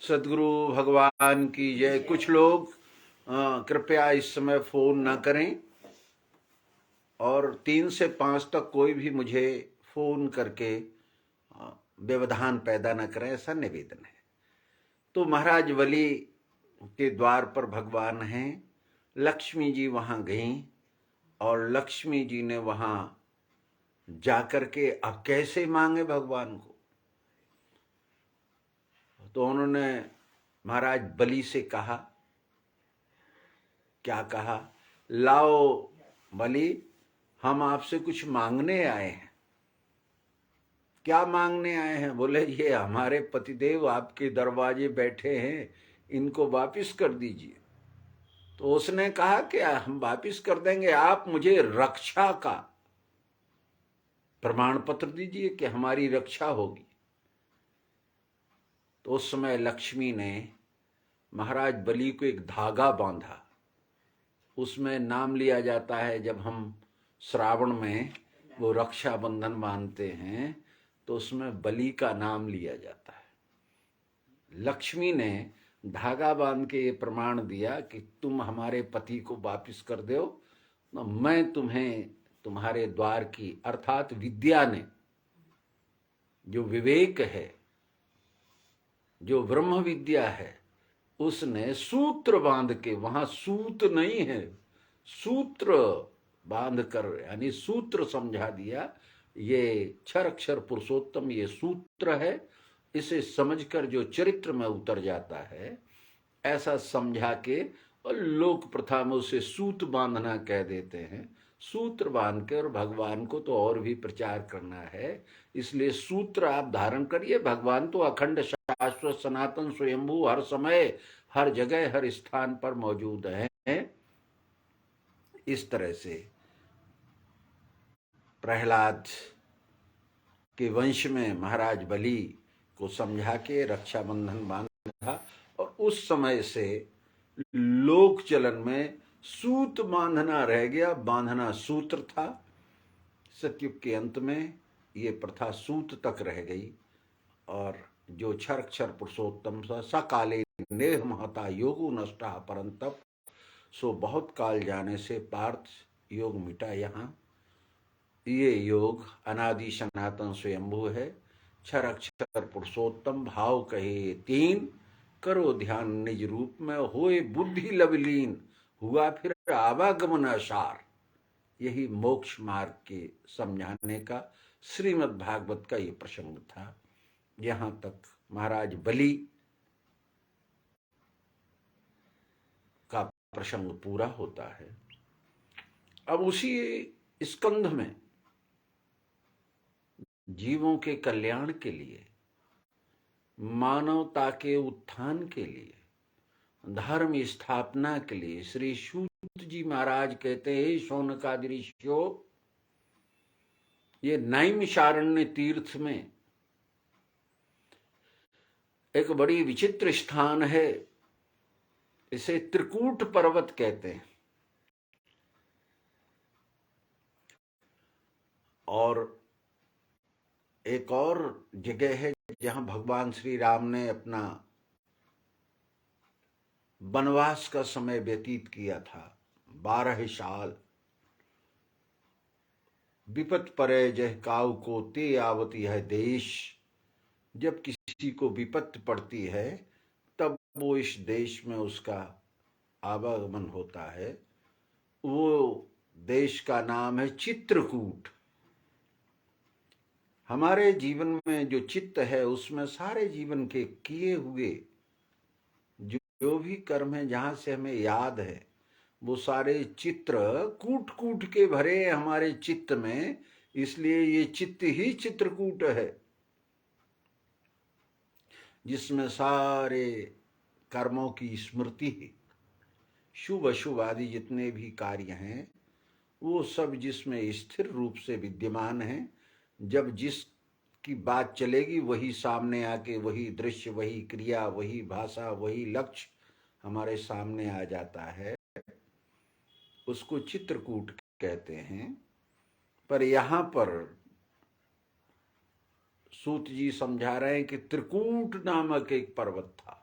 सदगुरु भगवान की जय। कुछ लोग कृपया इस समय फोन ना करें और 3 से 5 तक कोई भी मुझे फोन करके व्यवधान पैदा न करें, ऐसा निवेदन है। तो महाराज वली के द्वार पर भगवान हैं। लक्ष्मी जी वहां गईं और लक्ष्मी जी ने वहां जाकर के अब कैसे मांगे भगवान को, तो उन्होंने महाराज बलि से कहा, क्या कहा, लाओ बलि, हम आपसे कुछ मांगने आए हैं। क्या मांगने आए हैं? बोले ये हमारे पतिदेव आपके दरवाजे बैठे हैं, इनको वापिस कर दीजिए। तो उसने कहा कि हम वापिस कर देंगे, आप मुझे रक्षा का प्रमाण पत्र दीजिए कि हमारी रक्षा होगी। तो उस समय लक्ष्मी ने महाराज बलि को एक धागा बांधा। उसमें नाम लिया जाता है, जब हम श्रावण में वो रक्षाबंधन बांधते हैं तो उसमें बलि का नाम लिया जाता है। लक्ष्मी ने धागा बांध के ये प्रमाण दिया कि तुम हमारे पति को वापिस कर दो, तो मैं तुम्हें तुम्हारे द्वार की, अर्थात विद्या ने, जो विवेक है, जो ब्रह्म विद्या है, उसने सूत्र बांध के, वहां सूत नहीं है, सूत्र बांध कर, यानी सूत्र समझा दिया। ये क्षर अक्षर पुरुषोत्तम ये सूत्र है, इसे समझकर जो चरित्र में उतर जाता है, ऐसा समझा के, और लोक प्रथा में उसे सूत बांधना कह देते हैं। सूत्र बांध के, और भगवान को तो और भी प्रचार करना है, इसलिए सूत्र आप धारण करिए। भगवान तो अखंड शाश्वत सनातन स्वयंभू हर समय हर जगह हर स्थान पर मौजूद है। इस तरह से प्रहलाद के वंश में महाराज बलि को समझा के रक्षाबंधन बांधा, और उस समय से लोक चलन में सूत बांधना रह गया, बांधना सूत्र था। सतयुग के अंत में ये प्रथा सूत तक रह गई, और जो क्षर क्षर पुरुषोत्तम सकाले नेह महता योगो नष्टा परंतप, सो बहुत काल जाने से पार्थ योग मिटा। यहाँ ये योग अनादि सनातन स्वयंभू है। क्षर अक्षर पुरुषोत्तम भाव कहे 3, करो ध्यान निज रूप में, होए बुद्धि लवलीन, हुआ फिर आवागमन असार। यही मोक्ष मार्ग के समझाने का श्रीमद् भागवत का ये प्रसंग था। यहां तक महाराज बलि का प्रसंग पूरा होता है। अब उसी स्कंध में जीवों के कल्याण के लिए, मानवता के उत्थान के लिए, धर्म स्थापना के लिए श्री सूत जी महाराज कहते हैं, शौनकादि ऋषियों, ये नैमिषारण्य तीर्थ में एक बड़ी विचित्र स्थान है, इसे त्रिकूट पर्वत कहते हैं। और एक और जगह है जहां भगवान श्री राम ने अपना वनवास का समय व्यतीत किया था, 12 साल। विपत परे जह काऊ को ते आवती है देश। जब किसी को विपत्ति पड़ती है तब वो इस देश में उसका आवागमन होता है। वो देश का नाम है चित्रकूट। हमारे जीवन में जो चित्त है उसमें सारे जीवन के किए हुए जो भी कर्म है, जहां से हमें याद है, वो सारे चित्र कूट कूट के भरे हमारे चित्त में, इसलिए ये चित्त ही चित्रकूट है, जिसमें सारे कर्मों की स्मृति है। शुभ अशुभ आदि जितने भी कार्य हैं वो सब जिसमें स्थिर रूप से विद्यमान है। जब जिसकी बात चलेगी वही सामने आके, वही दृश्य, वही क्रिया, वही भाषा, वही लक्ष्य हमारे सामने आ जाता है, उसको चित्रकूट कहते हैं। पर यहाँ पर सूत जी समझा रहे हैं कि त्रिकूट नामक एक पर्वत था।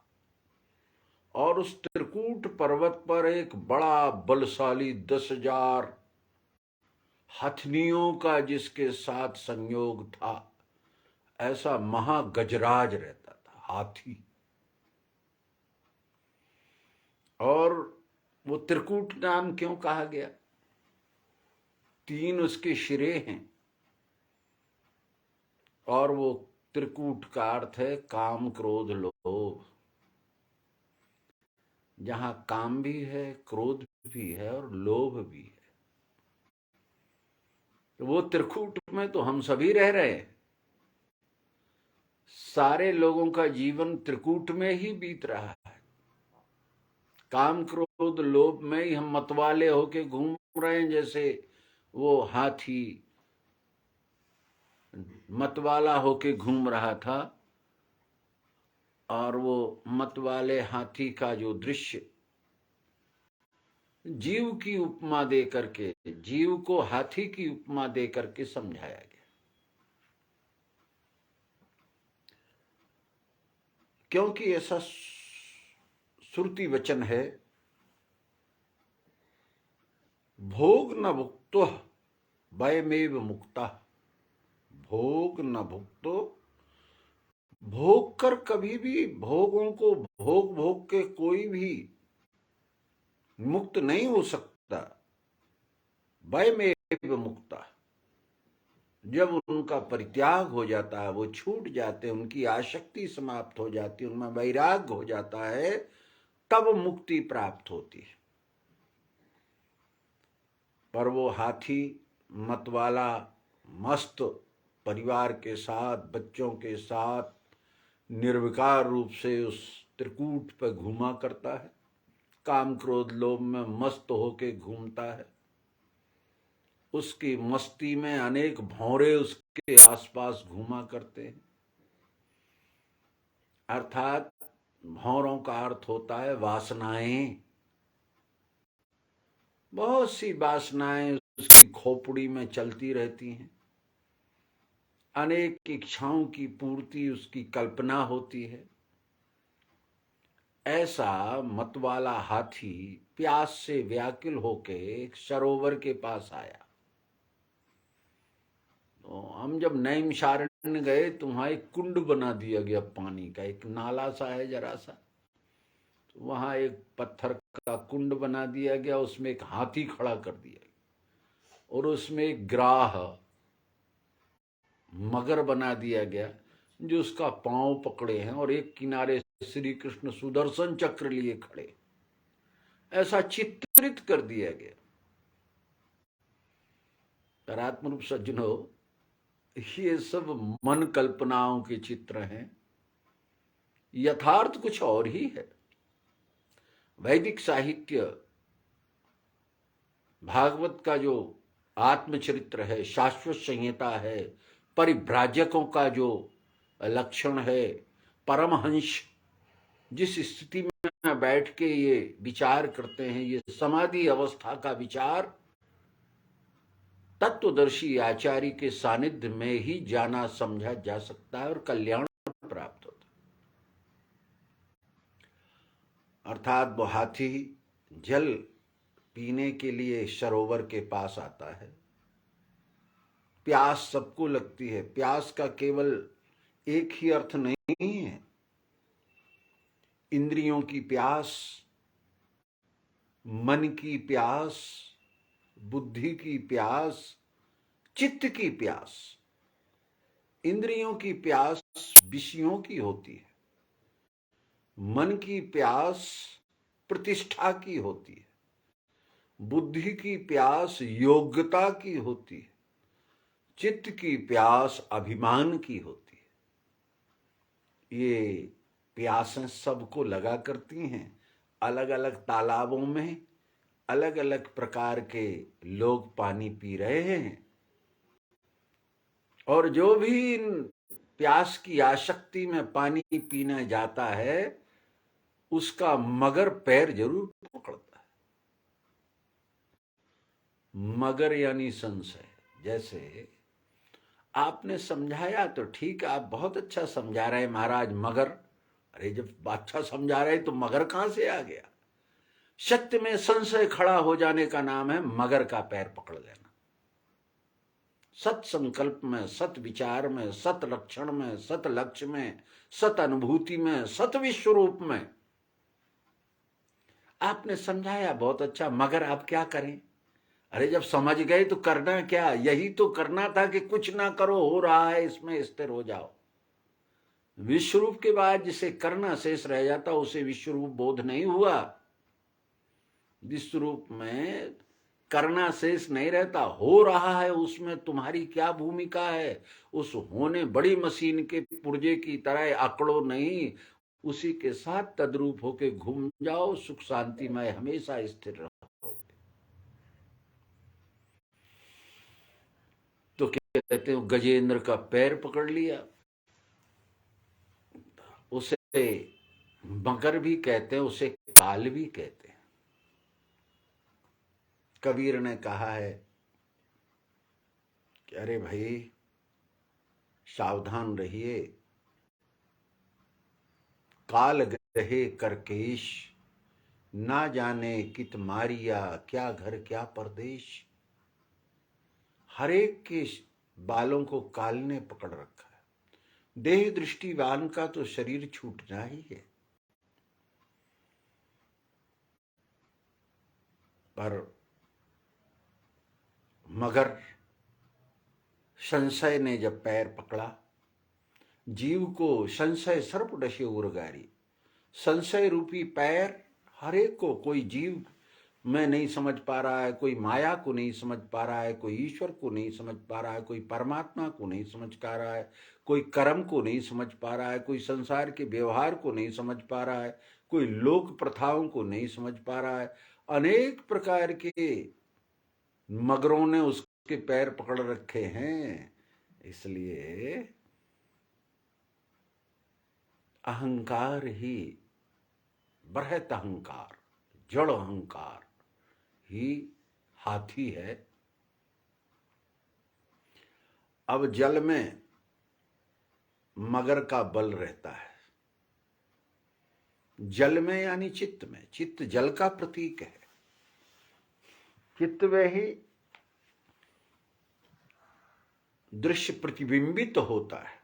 और उस त्रिकूट पर्वत पर एक बड़ा बलशाली 10,000 हथनियों का जिसके साथ संयोग था, ऐसा महागजराज रहता था, हाथी। और वो त्रिकूट नाम क्यों कहा गया? 3 उसके सिरे हैं, और वो त्रिकूट का अर्थ है काम, क्रोध, लोभ। जहां काम भी है, क्रोध भी है और लोभ भी है, तो वो त्रिकूट में तो हम सभी रह रहे हैं। सारे लोगों का जीवन त्रिकूट में ही बीत रहा है। काम, क्रोध, लोभ में ही हम मतवाले होके घूम रहे हैं। जैसे वो हाथी मतवाला होके घूम रहा था, और वो मतवाले हाथी का जो दृश्य जीव की उपमा दे करके, जीव को हाथी की उपमा दे करके समझाया गया। क्योंकि ऐसा श्रुति वचन है, भोग न भुक्तो वयमेव मुक्ता। भोग न भुक्तो, भोग कर कभी भी भोगों को भोग भोग के कोई भी मुक्त नहीं हो सकता। वयमेव मुक्ता, जब उनका परित्याग हो जाता है, वो छूट जाते हैं, उनकी आसक्ति समाप्त हो जाती है, उनमें वैराग्य हो जाता है, तब मुक्ति प्राप्त होती है। पर वो हाथी मतवाला मस्त परिवार के साथ, बच्चों के साथ निर्विकार रूप से उस त्रिकूट पर घूमा करता है, काम, क्रोध, लोभ में मस्त होके घूमता है। उसकी मस्ती में अनेक भौरे उसके आसपास घूमा करते हैं। अर्थात भौरों का अर्थ होता है वासनाएं। बहुत सी वासनाएं उसकी खोपड़ी में चलती रहती हैं। अनेक इच्छाओं की पूर्ति उसकी कल्पना होती है। ऐसा मतवाला हाथी प्यास से व्याकुल होके एक सरोवर के पास आया। तो हम जब नैमिषारण्य गए तो वहां एक कुंड बना दिया गया, पानी का एक नाला सा है जरा सा, तो वहां एक पत्थर का कुंड बना दिया गया, उसमें एक हाथी खड़ा कर दिया गया, और उसमें एक ग्राह मगर बना दिया गया जो उसका पांव पकड़े हैं, और एक किनारे श्री कृष्ण सुदर्शन चक्र लिए खड़े। ऐसा चित्रित कर दिया गया। परात्म रूप सज्जनों, ये सब मन कल्पनाओं के चित्र हैं, यथार्थ कुछ और ही है। वैदिक साहित्य, भागवत का जो आत्मचरित्र है, शाश्वत संहिता है, परिभ्राजकों का जो लक्षण है, परमहंस जिस स्थिति में बैठ के ये विचार करते हैं, ये समाधि अवस्था का विचार तत्वदर्शी आचार्य के सानिध्य में ही जाना समझा जा सकता है और कल्याण प्राप्त होता है। अर्थात वो हाथी जल पीने के लिए सरोवर के पास आता है। प्यास सबको लगती है। प्यास का केवल एक ही अर्थ नहीं है। इंद्रियों की प्यास, मन की प्यास, बुद्धि की प्यास, चित्त की प्यास। इंद्रियों की प्यास विषयों की होती है, मन की प्यास प्रतिष्ठा की होती है, बुद्धि की प्यास योग्यता की होती है, चित्त की प्यास अभिमान की होती है। ये प्यासें सबको लगा करती हैं। अलग अलग तालाबों में अलग अलग प्रकार के लोग पानी पी रहे हैं, और जो भी इन प्यास की आसक्ति में पानी पीने जाता है, उसका मगर पैर जरूर पकड़ता है। मगर यानी संशय। जैसे आपने समझाया तो ठीक है, आप बहुत अच्छा समझा रहे हैं महाराज, मगर अरे जब बादशाह समझा रहे तो मगर कहां से आ गया? सत्य में संशय खड़ा हो जाने का नाम है मगर का पैर पकड़ लेना। सत संकल्प में, सत विचार में, सत लक्षण में, सत लक्ष्य में, सत अनुभूति में, सत विश्व रूप में। आपने समझाया बहुत अच्छा, मगर आप क्या करें? अरे जब समझ गए तो करना क्या? यही तो करना था कि कुछ ना करो, हो रहा है इसमें स्थिर हो जाओ। विश्वरूप के बाद जिसे करना शेष रह जाता उसे विश्वरूप बोध नहीं हुआ। विश्वरूप में करना शेष नहीं रहता, हो रहा है, उसमें तुम्हारी क्या भूमिका है? उस होने बड़ी मशीन के पुर्जे की तरह आंकड़ो नहीं, उसी के साथ तद्रूप होके घूम जाओ, सुख शांति में हमेशा स्थिर रहोगे। तो क्या कहते हो, गजेंद्र का पैर पकड़ लिया। उसे मगर भी कहते हैं, उसे काल भी कहते हैं। कबीर ने कहा है कि अरे भाई सावधान रहिए, काल गहे करकेश, ना जाने कित मारिया, क्या घर क्या परदेश। हरेक के बालों को काल ने पकड़ रखा है। देह दृष्टिवान का तो शरीर छूटना ही है, पर मगर संशय ने जब पैर पकड़ा, जीव को संशय सर्प डसे उर्गारी। संशय रूपी पैर हरेक को, कोई जीव में नहीं समझ पा रहा है, कोई माया को नहीं समझ पा रहा है, कोई ईश्वर को नहीं समझ पा रहा है, कोई परमात्मा को नहीं समझ पा रहा है, कोई कर्म को नहीं समझ पा रहा है, कोई संसार के व्यवहार को नहीं समझ पा रहा है, कोई लोक प्रथाओं को नहीं समझ पा रहा है। अनेक प्रकार के मगरों ने उसके पैर पकड़ रखे हैं। इसलिए अहंकार ही, बृहत अहंकार, जड़ अहंकार ही हाथी है। अब जल में मगर का बल रहता है, जल में यानी चित्त में। चित्त जल का प्रतीक है। चित्त में ही दृश्य प्रतिबिंबित होता है।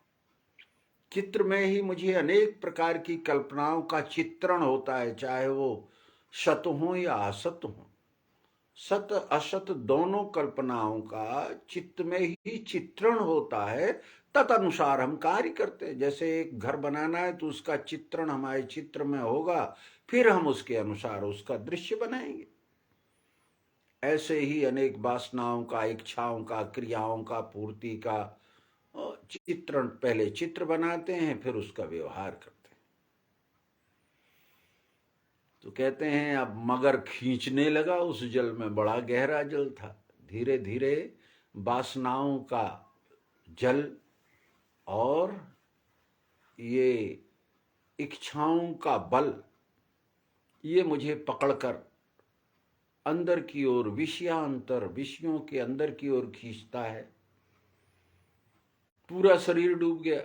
चित्र में ही मुझे अनेक प्रकार की कल्पनाओं का चित्रण होता है, चाहे वो सत हो या असत हो। सत असत दोनों कल्पनाओं का चित्त में ही चित्रण होता है, तदनुसार हम कार्य करते हैं। जैसे एक घर बनाना है तो उसका चित्रण हमारे चित्र में होगा, फिर हम उसके अनुसार उसका दृश्य बनाएंगे। ऐसे ही अनेक वासनाओं का, इच्छाओं का, क्रियाओं का पूर्ति का चित्रण, पहले चित्र बनाते हैं फिर उसका व्यवहार करते हैं। तो कहते हैं अब मगर खींचने लगा उस जल में, बड़ा गहरा जल था। धीरे धीरे वासनाओं का जल और ये इच्छाओं का बल, ये मुझे पकड़कर अंदर की ओर, विषयांतर, विषयों के अंदर की ओर खींचता है। पूरा शरीर डूब गया।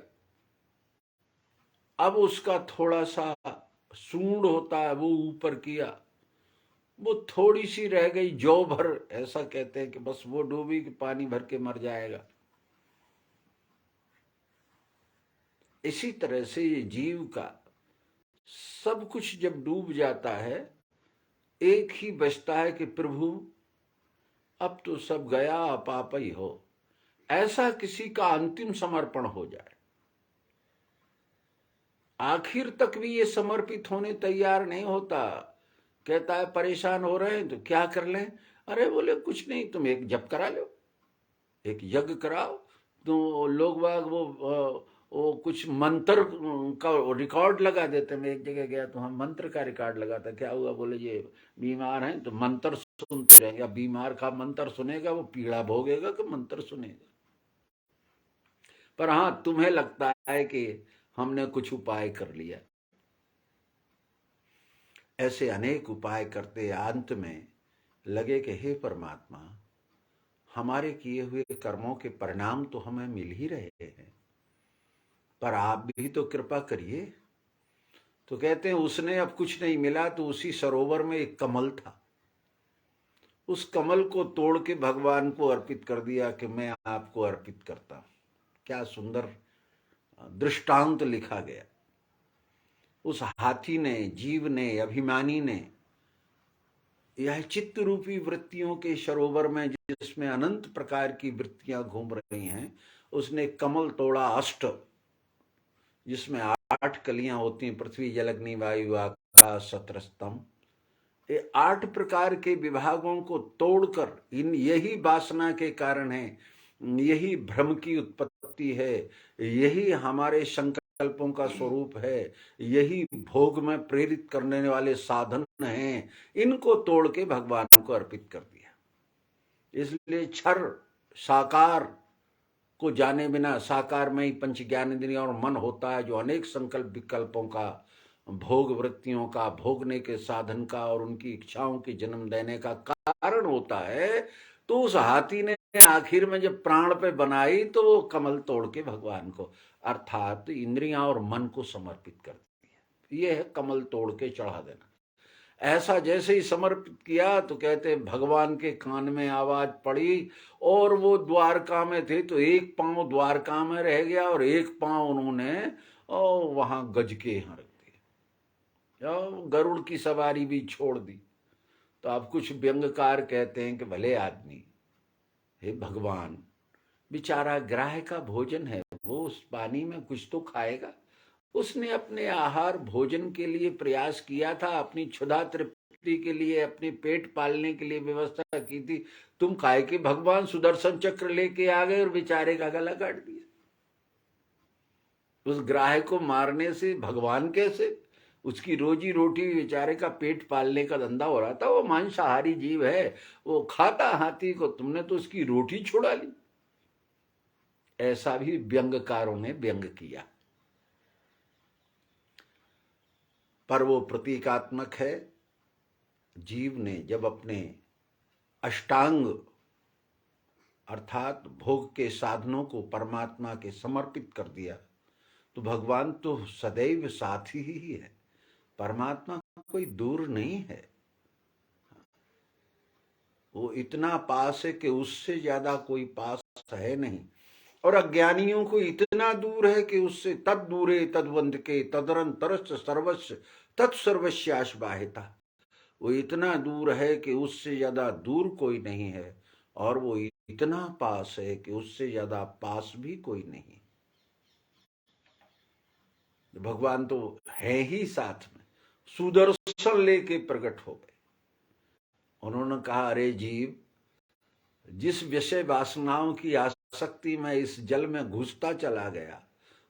अब उसका थोड़ा सा सूंड होता है, वो ऊपर किया, वो थोड़ी सी रह गई, जौ भर, ऐसा कहते हैं कि बस वो डूबी कि पानी भर के मर जाएगा। इसी तरह से ये जीव का सब कुछ जब डूब जाता है, एक ही बचता है कि प्रभु अब तो सब गया, आप ही हो। ऐसा किसी का अंतिम समर्पण हो जाए। आखिर तक भी ये समर्पित होने तैयार नहीं होता। कहता है परेशान हो रहे हैं तो क्या कर लें? अरे बोले कुछ नहीं, तुम एक जप करा लो, एक यज्ञ कराओ। तो लोग बाग वो कुछ मंत्र का रिकॉर्ड लगा देते। मैं एक जगह गया तो हम मंत्र का रिकॉर्ड लगाता, क्या हुआ? बोले ये बीमार हैं तो मंत्र सुनते रहेंगे। अब बीमार का मंत्र सुनेगा वो पीड़ा भोगेगा कि मंत्र सुनेगा? पर हाँ, तुम्हें लगता है कि हमने कुछ उपाय कर लिया। ऐसे अनेक उपाय करते अंत में लगे कि हे परमात्मा, हमारे किए हुए कर्मों के परिणाम तो हमें मिल ही रहे हैं, पर आप भी तो कृपा करिए। तो कहते हैं उसने अब कुछ नहीं मिला तो उसी सरोवर में एक कमल था, उस कमल को तोड़ के भगवान को अर्पित कर दिया कि मैं आपको अर्पित करता हूं। क्या सुंदर दृष्टांत लिखा गया। उस हाथी ने, जीव ने, अभिमानी ने यह चित्त रूपी वृत्तियों के सरोवर में जिसमें अनंत प्रकार की वृत्तियां घूम रही हैं, उसने कमल तोड़ा अष्ट, जिसमें 8 कलियां होती हैं, पृथ्वी जल अग्नि वायु आकाश सत्रस्तम। ये 8 प्रकार के विभागों को तोड़कर, यही वासना के कारण है, यही भ्रम की उत्पत्ति है, यही हमारे संकल्पों का स्वरूप है, यही भोग में प्रेरित करने वाले साधन हैं, इनको तोड़ के भगवान को अर्पित कर दिया। इसलिए क्षर साकार को जाने बिना, साकार में ही पंच ज्ञानेंद्रिय और मन होता है, जो अनेक संकल्प विकल्पों का, भोग वृत्तियों का, भोगने के साधन का और उनकी इच्छाओं के जन्म देने का कारण होता है। तो उस हाथी ने आखिर में जब प्राण पे बनाई तो वो कमल तोड़ के भगवान को, अर्थात इंद्रियां और मन को समर्पित कर दिया। ये है कमल तोड़ के चढ़ा देना। ऐसा जैसे ही समर्पित किया तो कहते भगवान के कान में आवाज पड़ी, और वो द्वारका में थे तो एक पांव द्वारका में रह गया और एक पांव उन्होंने वहां गज के यहां रख दिया, गरुड़ की सवारी भी छोड़ दी। तो अब कुछ व्यंग्यकार कहते हैं कि भले आदमी, हे भगवान, बेचारा ग्राह का भोजन है, वो उस पानी में कुछ तो खाएगा। उसने अपने आहार भोजन के लिए प्रयास किया था, अपनी क्षुधा तृप्ति के लिए, अपने पेट पालने के लिए व्यवस्था की थी। तुम काहे के भगवान सुदर्शन चक्र लेके आ गए और बेचारे का गला काट दिया। उस ग्राह को मारने से भगवान कैसे, उसकी रोजी रोटी, बेचारे का पेट पालने का धंधा हो रहा था, वो मांसाहारी जीव है, वो खाता हाथी को, तुमने तो उसकी रोटी छुड़ा ली। ऐसा भी व्यंग्यकारों ने व्यंग किया, पर वो प्रतीकात्मक है। जीव ने जब अपने अष्टांग अर्थात भोग के साधनों को परमात्मा के समर्पित कर दिया, तो भगवान तो सदैव साथी ही है। परमात्मा कोई दूर नहीं है, वो इतना पास है कि उससे ज्यादा कोई पास है नहीं। और अज्ञानियों को इतना दूर है कि उससे तद दूरे तदवंत के तदरंतरश्च सर्वस्व तत्सर्वस्याश्बाहिता। वो इतना दूर है कि उससे ज्यादा दूर कोई नहीं है, और वो इतना पास है कि उससे ज्यादा पास भी कोई नहीं। भगवान तो है ही साथ में, सुदर्शन लेके प्रकट हो गए। उन्होंने कहा, अरे जीव, जिस विषय वासनाओं की आसक्ति में इस जल में घुसता चला गया,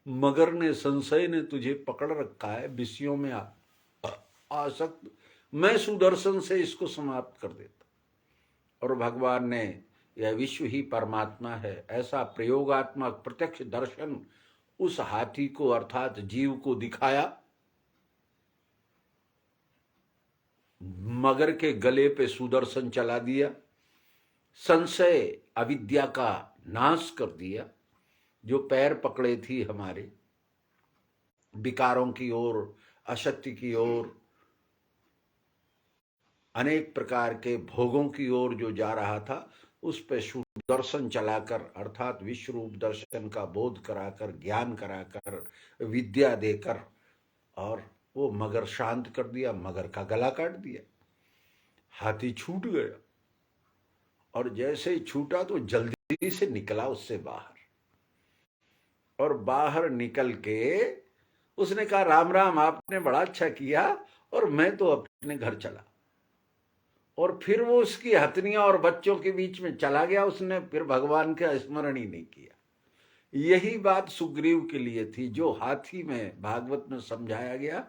मगर ने, संशय ने तुझे पकड़ रखा है, विषयों में आसक्त, मैं सुदर्शन से इसको समाप्त कर देता। और भगवान ने, यह विश्व ही परमात्मा है, ऐसा प्रयोगात्मक प्रत्यक्ष दर्शन उस हाथी को अर्थात जीव को दिखाया। मगर के गले पे सुदर्शन चला दिया, संशय अविद्या का नाश कर दिया, जो पैर पकड़े थी हमारे विकारों की ओर, असत्य की ओर, अनेक प्रकार के भोगों की ओर जो जा रहा था, उस पे सुदर्शन चलाकर अर्थात विश्व रूप दर्शन का बोध कराकर, ज्ञान कराकर, विद्या देकर, और वो मगर शांत कर दिया, मगर का गला काट दिया। हाथी छूट गया, और जैसे ही छूटा तो जल्दी से निकला उससे बाहर, और बाहर निकल के उसने कहा, राम राम, आपने बड़ा अच्छा किया, और मैं तो अपने घर चला। और फिर वो उसकी हथनियां और बच्चों के बीच में चला गया, उसने फिर भगवान का स्मरण ही नहीं किया। यही बात सुग्रीव के लिए थी, जो हाथी में भागवत में समझाया गया,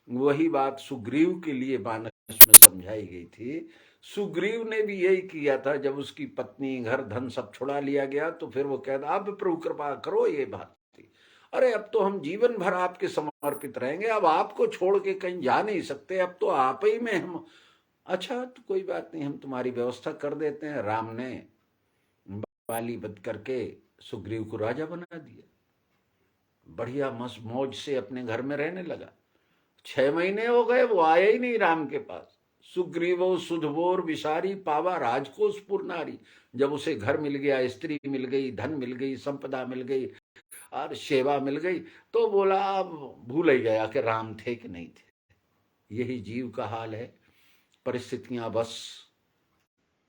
वही बात सुग्रीव के लिए मानस में समझाई गई थी। सुग्रीव ने भी यही किया था, जब उसकी पत्नी, घर, धन सब छुड़ा लिया गया, तो फिर वो कहता, अब प्रभु कृपा करो, ये बात थी, अरे अब तो हम जीवन भर आपके समर्पित रहेंगे, अब आपको छोड़ के कहीं जा नहीं सकते, अब तो आप ही में हम। अच्छा, तो कोई बात नहीं, हम तुम्हारी व्यवस्था कर देते हैं। राम ने बाली बध करके सुग्रीव को राजा बना दिया, बढ़िया मस्त मौज से अपने घर में रहने लगा। 6 महीने हो गए, वो आए ही नहीं राम के पास। सुग्रीवो सुधबोर विसारी पावा राजकोष पुर नारी। जब उसे घर मिल गया, स्त्री मिल गई, धन मिल गई, संपदा मिल गई और सेवा मिल गई, तो बोला अब भूल ही गया कि राम थे कि नहीं थे। यही जीव का हाल है। परिस्थितियां बस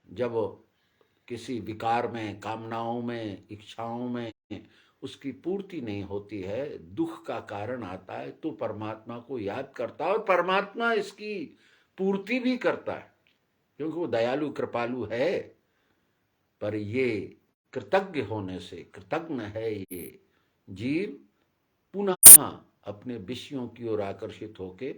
जब किसी विकार में, कामनाओं में, इच्छाओं में उसकी पूर्ति नहीं होती है, दुख का कारण आता है, तो परमात्मा को याद करता है और परमात्मा इसकी पूर्ति भी करता है, क्योंकि वो दयालु कृपालु है। पर ये कृतज्ञ होने से, कृतज्ञ है ये जीव, पुनः अपने विषयों की ओर आकर्षित होके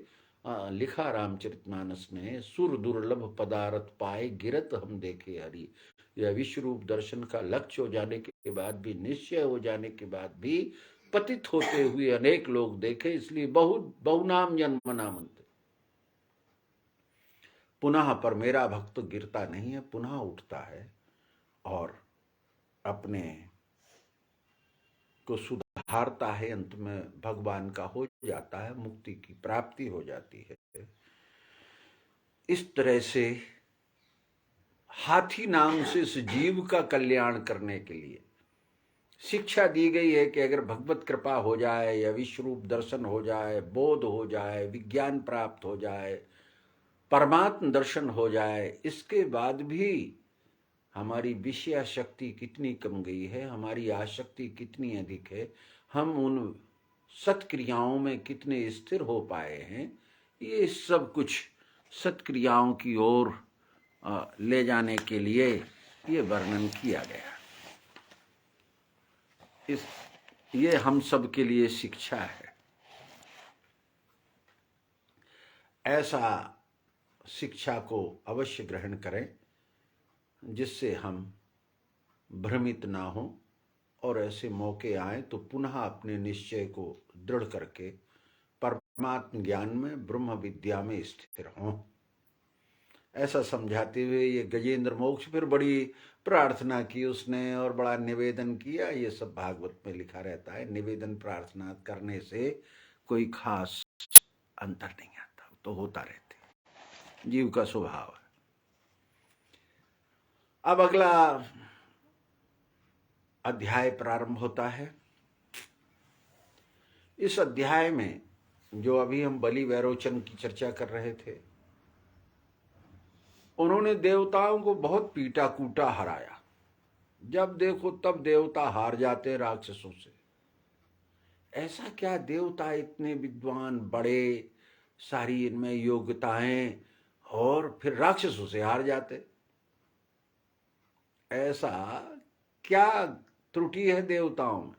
लिखा रामचरितमानस में, सुर दुर्लभ पदारथ पाए गिरत हम देखे हरि। यह विश्व रूप दर्शन का लक्ष्य हो जाने के बाद भी, निश्चय हो जाने के बाद भी पतित होते हुए अनेक लोग देखे, इसलिए बहुनाम जन्म नामंत। पुनः पर मेरा भक्त गिरता नहीं है, पुनः उठता है और अपने को सुधारता है, अंत में भगवान का हो जाता है, मुक्ति की प्राप्ति हो जाती है। इस तरह से हाथी नाम से इस जीव का कल्याण करने के लिए शिक्षा दी गई है कि अगर भगवत कृपा हो जाए या विश्व रूप दर्शन हो जाए, बोध हो जाए, विज्ञान प्राप्त हो जाए, परमात्म दर्शन हो जाए, इसके बाद भी हमारी विषय शक्ति कितनी कम गई है, हमारी आसक्ति कितनी अधिक है, हम उन सत्क्रियाओं में कितने स्थिर हो पाए हैं, ये सब कुछ सत्क्रियाओं की ओर ले जाने के लिए ये वर्णन किया गया। ये हम सब के लिए शिक्षा है। ऐसा शिक्षा को अवश्य ग्रहण करें जिससे हम भ्रमित ना हो, और ऐसे मौके आए तो पुनः अपने निश्चय को दृढ़ करके परमात्म ज्ञान में, ब्रह्म विद्या में स्थिर हों। ऐसा समझाते हुए ये गजेंद्र मोक्ष फिर बड़ी प्रार्थना की उसने और बड़ा निवेदन किया। ये सब भागवत में लिखा रहता है, निवेदन प्रार्थना करने से कोई खास अंतर नहीं आता, तो होता रहते, जीव का स्वभाव है। अब अगला अध्याय प्रारंभ होता है। इस अध्याय में जो अभी हम बलि वैरोचन की चर्चा कर रहे थे, उन्होंने देवताओं को बहुत पीटा कूटा, हराया। जब देखो तब देवता हार जाते राक्षसों से। ऐसा क्या देवता इतने विद्वान, बड़े, सारी इनमें योग्यताएं, और फिर राक्षसों से हार जाते? ऐसा क्या त्रुटि है देवताओं में?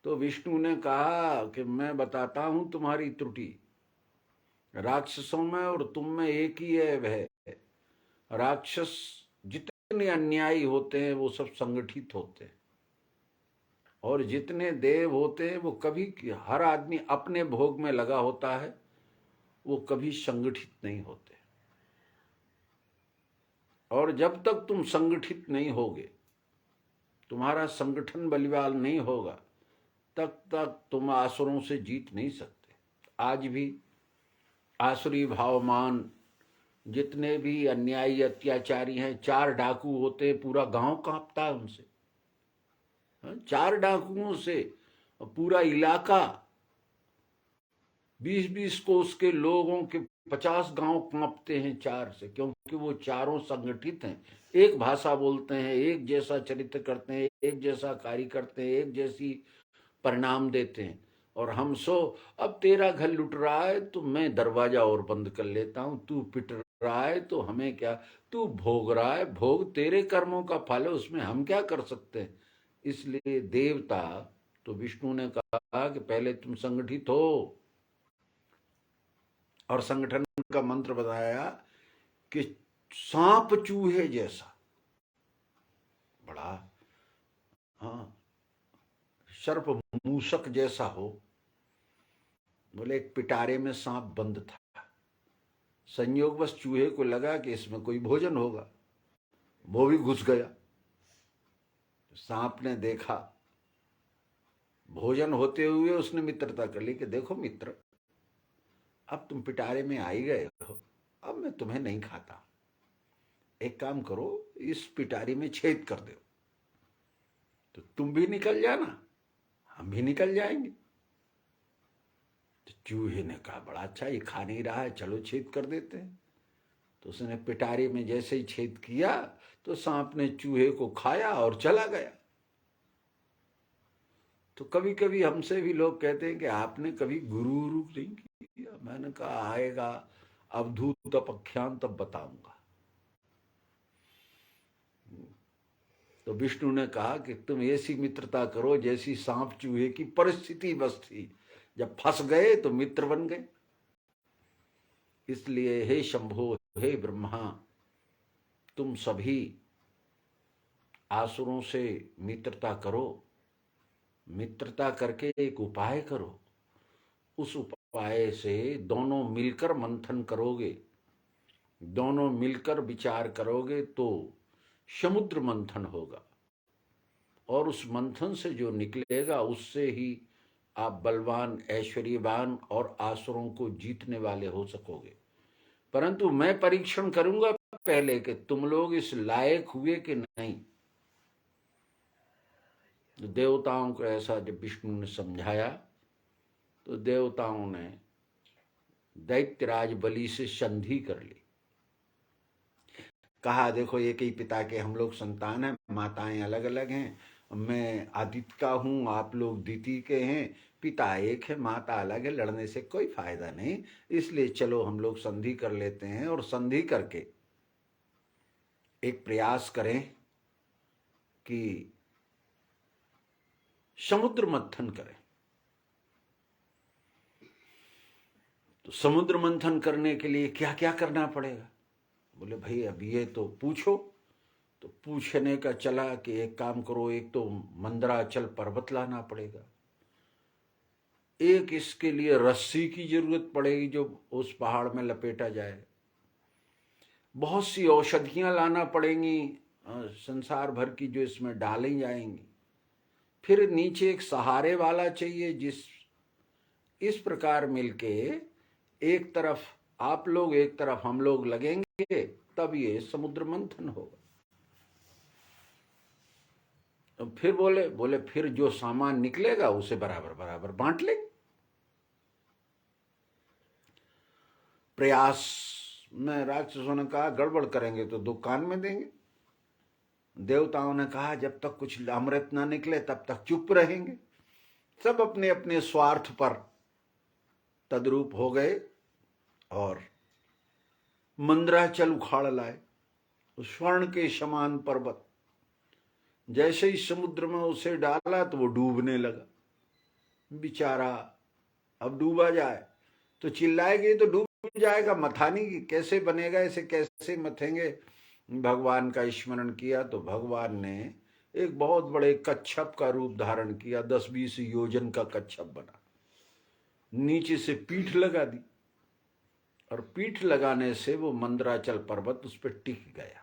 तो विष्णु ने कहा कि मैं बताता हूं तुम्हारी त्रुटि। राक्षसों में और तुम में एक ही है वह। राक्षस जितने अन्यायी होते हैं वो सब संगठित होते हैं, और जितने देव होते हैं वो कभी, हर आदमी अपने भोग में लगा होता है, वो कभी संगठित नहीं होते। और जब तक तुम संगठित नहीं होगे, तुम्हारा संगठन बलिवाल नहीं होगा, तब तक तुम आसुरों से जीत नहीं सकते। आज भी आसुरी भावमान जितने भी अन्यायी अत्याचारी हैं, 4 डाकू होते, पूरा गांव कांपता है उनसे। 4 डाकुओं से पूरा इलाका, 20-20 कोस के लोगों के 50 गांव कांपते हैं 4 से, क्योंकि वो चारों संगठित हैं, एक भाषा बोलते हैं, एक जैसा चरित्र करते हैं, एक जैसा कार्य करते हैं, एक जैसी परिणाम देते हैं। और हम सो, अब तेरा घर लुट रहा है तो मैं दरवाजा और बंद कर लेता हूं, तू पिट रहा है तो हमें क्या, तू भोग रहा है, भोग तेरे कर्मों का फल है, उसमें हम क्या कर सकते हैं। इसलिए देवता, तो विष्णु ने कहा कि पहले तुम संगठित हो, और संगठन का मंत्र बताया कि सांप चूहे जैसा, बड़ा, हाँ, सर्प मूसक जैसा हो। बोले एक पिटारे में सांप बंद था, संयोगवश चूहे को लगा कि इसमें कोई भोजन होगा, वो भी घुस गया। सांप ने देखा भोजन होते हुए, उसने मित्रता कर ली कि देखो मित्र, अब तुम पिटारे में आ ही गए हो, अब मैं तुम्हें नहीं खाता। एक काम करो, इस पिटारी में छेद कर दो, तो तुम भी निकल जाना, हम भी निकल जाएंगे। तो चूहे ने कहा बड़ा अच्छा, ये खा नहीं रहा है, चलो छेद कर देते हैं। तो उसने पिटारी में जैसे ही छेद किया तो सांप ने चूहे को खाया और चला गया। तो कभी कभी हमसे भी लोग कहते हैं कि आपने कभी गुरु रूप नहीं किया। मैंने कहा आएगा अवधूत अपख्यान, तब बताऊंगा। तो विष्णु ने कहा कि तुम ऐसी मित्रता करो जैसी सांप चूहे की परिस्थिति बस थी, जब फंस गए तो मित्र बन गए। इसलिए हे शंभो, हे ब्रह्मा, तुम सभी आसुरों से मित्रता करो। मित्रता करके एक उपाय करो, उस उपाय से दोनों मिलकर मंथन करोगे, दोनों मिलकर विचार करोगे तो समुद्र मंथन होगा, और उस मंथन से जो निकलेगा उससे ही आप बलवान, ऐश्वर्यवान और आसुरों को जीतने वाले हो सकोगे। परंतु मैं परीक्षण करूंगा पहले कि तुम लोग इस लायक हुए कि नहीं। तो देवताओं को ऐसा जब विष्णु ने समझाया तो देवताओं ने दैत्यराज बलि से संधि कर ली। कहा देखो एक ही पिता के हम लोग संतान हैं, माताएं अलग अलग हैं, मैं आदित्य का हूं, आप लोग दिति के हैं, पिता एक है माता अलग है, लड़ने से कोई फायदा नहीं, इसलिए चलो हम लोग संधि कर लेते हैं और संधि करके एक प्रयास करें कि समुद्र मंथन करें। तो समुद्र मंथन करने के लिए क्या क्या करना पड़ेगा? बोले भाई अब ये तो पूछो। तो पूछने का चला कि एक काम करो, एक तो मंदराचल पर्वत लाना पड़ेगा, एक इसके लिए रस्सी की जरूरत पड़ेगी जो उस पहाड़ में लपेटा जाए, बहुत सी औषधियां लाना पड़ेंगी संसार भर की जो इसमें डाली जाएंगी, फिर नीचे एक सहारे वाला चाहिए। इस प्रकार मिलके एक तरफ आप लोग एक तरफ हम लोग लगेंगे, तब ये समुद्र मंथन होगा। तो फिर बोले फिर जो सामान निकलेगा उसे बराबर बराबर बांट लेंगे। प्रयास में राक्षसों ने कहा गड़बड़ करेंगे तो दुकान में देंगे। देवताओं ने कहा जब तक कुछ अमृत ना निकले तब तक चुप रहेंगे। सब अपने अपने स्वार्थ पर तद्रूप हो गए और मंदराचल उखाड़ लाए, स्वर्ण के समान पर्वत। जैसे ही समुद्र में उसे डाला तो वो डूबने लगा। बेचारा अब डूबा जाए तो चिल्लाएगी तो डूब जाएगा, मथानी की कैसे बनेगा, इसे कैसे मथेंगे। भगवान का स्मरण किया तो भगवान ने एक बहुत बड़े कच्छप का रूप धारण किया, 10-20 योजन का कच्छप बना, नीचे से पीठ लगा दी और पीठ लगाने से वो मंदराचल पर्वत उस पर टिक गया।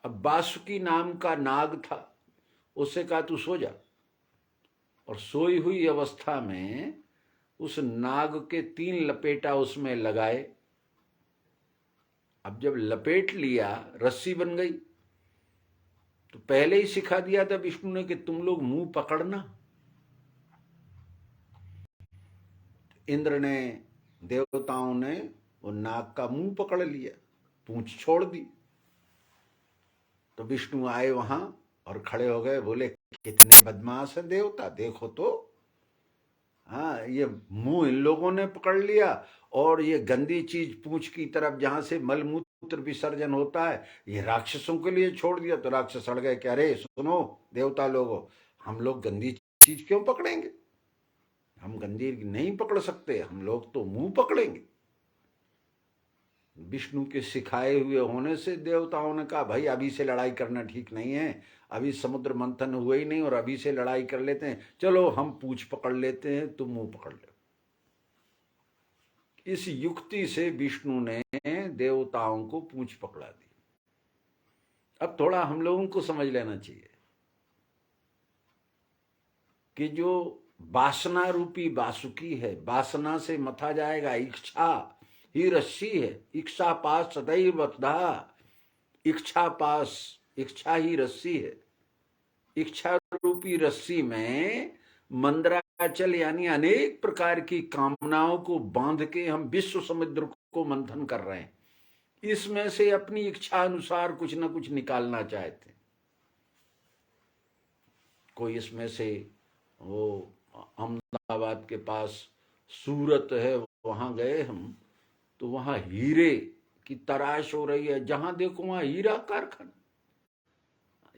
अब बासुकी नाम का नाग था, उससे कहा तू सो जा, और सोई हुई अवस्था में उस नाग के 3 लपेटा उसमें लगाए। अब जब लपेट लिया रस्सी बन गई। तो पहले ही सिखा दिया था विष्णु ने कि तुम लोग मुंह पकड़ना। इंद्र ने, देवताओं ने वो नाग का मुंह पकड़ लिया, पूंछ छोड़ दी। तो विष्णु आए वहां और खड़े हो गए, बोले कितने बदमाश है देवता, देखो तो, हाँ ये मुंह इन लोगों ने पकड़ लिया और ये गंदी चीज पूंछ की तरफ जहां से मलमूत्र विसर्जन होता है ये राक्षसों के लिए छोड़ दिया। तो राक्षस अड़ गए कि अरे सुनो देवता लोगों, हम लोग गंदी चीज क्यों पकड़ेंगे, हम गंदी नहीं पकड़ सकते, हम लोग तो मुंह पकड़ेंगे। विष्णु के सिखाए हुए होने से देवताओं ने कहा भाई अभी से लड़ाई करना ठीक नहीं है, अभी समुद्र मंथन हुआ ही नहीं और अभी से लड़ाई कर लेते हैं, चलो हम पूंछ पकड़ लेते हैं, तुम मुंह पकड़ लो। इस युक्ति से विष्णु ने देवताओं को पूंछ पकड़ा दी। अब थोड़ा हम लोगों को समझ लेना चाहिए कि जो वासना रूपी वासुकी है, वासना से मथा जाएगा। इच्छा ही रस्सी है, इच्छा पास सदैव बद्धा। इच्छा पास, इच्छा ही रस्सी है। इच्छा रूपी रस्सी में मंदराचल यानी अनेक प्रकार की कामनाओं को बांध के हम विश्व समुद्र को मंथन कर रहे हैं। इसमें से अपनी इच्छा अनुसार कुछ ना कुछ निकालना चाहते हैं। कोई इसमें से, वो अहमदाबाद के पास सूरत है, वहां गए हम, तो वहां हीरे की तराश हो रही है। जहां देखो वहां हीरा कारखाना,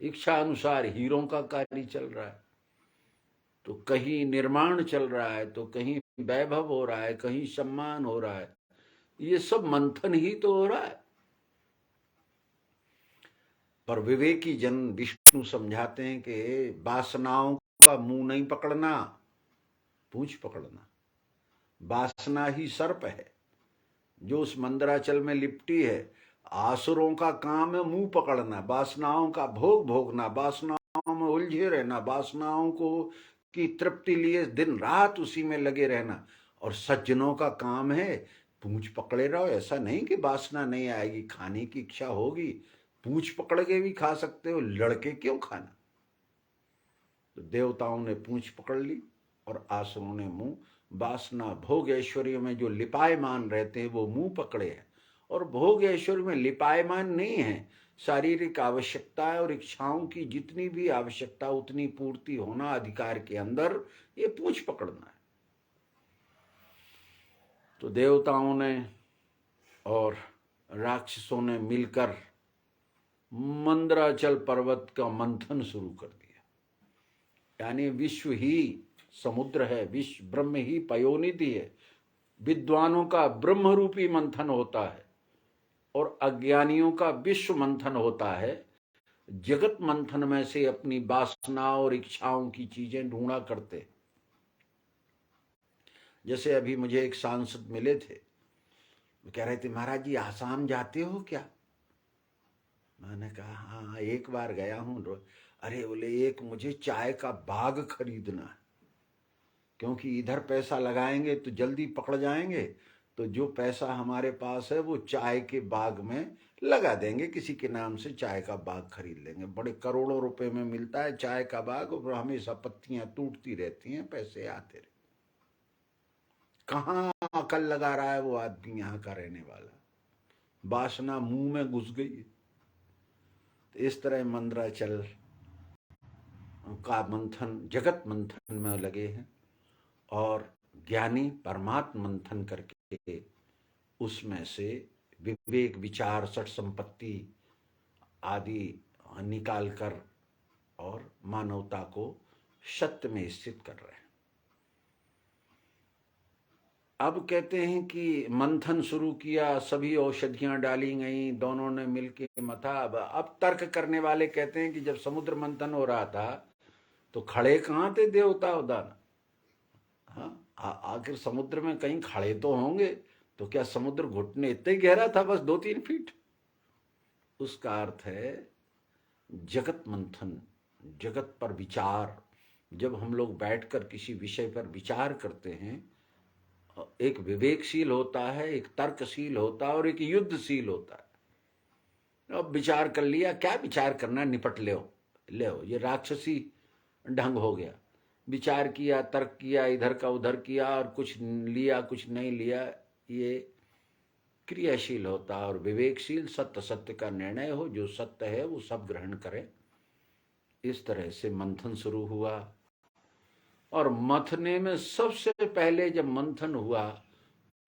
इच्छा अनुसार हीरों का कार्य चल रहा है। तो कहीं निर्माण चल रहा है, तो कहीं वैभव हो रहा है, कहीं सम्मान हो रहा है। ये सब मंथन ही तो हो रहा है। पर विवेकी जन विष्णु समझाते हैं कि वासनाओं का मुंह नहीं पकड़ना, पूंछ पकड़ना। वासना ही सर्प है जो उस मंदराचल में लिपटी है। आसुरों का काम है मुंह पकड़ना, वासनाओं का भोग भोगना, वासनाओं में उलझे रहना, वासनाओं को की तृप्ति लिए दिन रात उसी में लगे रहना। और सज्जनों का काम है पूंछ पकड़े रहो। ऐसा नहीं कि वासना नहीं आएगी, खाने की इच्छा होगी, पूंछ पकड़ के भी खा सकते हो, लड़के क्यों खाना। तो देवताओं ने पूंछ पकड़ ली और आसुरों ने मुंह। वासना भोग ऐश्वर्य में जो लिपायमान रहते हैं वो मुंह पकड़े हैं, और भोग ऐश्वर्य में लिपायमान नहीं है। शारीरिक आवश्यकता और इच्छाओं की जितनी भी आवश्यकता उतनी पूर्ति होना अधिकार के अंदर, ये पूंछ पकड़ना है। तो देवताओं ने और राक्षसों ने मिलकर मंदराचल पर्वत का मंथन शुरू कर दिया। यानी विश्व ही समुद्र है, विश्व ब्रह्म ही पयोनिधि है। विद्वानों का ब्रह्म रूपी मंथन होता है और अज्ञानियों का विश्व मंथन होता है। जगत मंथन में से अपनी वासना और इच्छाओं की चीजें ढूंढा करते। जैसे अभी मुझे एक सांसद मिले थे, वो कह रहे थे महाराज जी आसाम जाते हो क्या। मैंने कहा हाँ एक बार गया हूं। अरे बोले एक मुझे चाय का बाग खरीदना है, क्योंकि इधर पैसा लगाएंगे तो जल्दी पकड़ जाएंगे, तो जो पैसा हमारे पास है वो चाय के बाग में लगा देंगे, किसी के नाम से चाय का बाग खरीद लेंगे। बड़े करोड़ों रुपए में मिलता है चाय का बाग, और हमेशा पत्तियां टूटती रहती हैं, पैसे आते रहते। कहाँ अकल लगा रहा है वो आदमी, यहाँ का रहने वाला। वासना मुंह में घुस गई। तो इस तरह मंदराचल का मंथन, जगत मंथन में लगे हैं, और ज्ञानी परमात्म मंथन करके उसमें से विवेक विचार सठ संपत्ति आदि निकाल कर और मानवता को सत्य में स्थित कर रहे हैं। अब कहते हैं कि मंथन शुरू किया, सभी औषधियां डाली गई, दोनों ने मिलके मथा। अब तर्क करने वाले कहते हैं कि जब समुद्र मंथन हो रहा था तो खड़े कहाँ थे देवता उदान। हाँ, आखिर समुद्र में कहीं खड़े तो होंगे, तो क्या समुद्र घुटने इतना ही गहरा था, बस 2-3 फीट। उसका अर्थ है जगत मंथन, जगत पर विचार। जब हम लोग बैठकर किसी विषय पर विचार करते हैं, एक विवेकशील होता है, एक तर्कशील होता है और एक युद्धशील होता है। अब विचार कर लिया, क्या विचार करना, निपट ले ये राक्षसी ढंग हो गया। विचार किया, तर्क किया, इधर का उधर किया, और कुछ लिया कुछ नहीं लिया, ये क्रियाशील होता है। और विवेकशील सत्य सत्य का निर्णय हो, जो सत्य है वो सब ग्रहण करे। इस तरह से मंथन शुरू हुआ, और मथने में सबसे पहले जब मंथन हुआ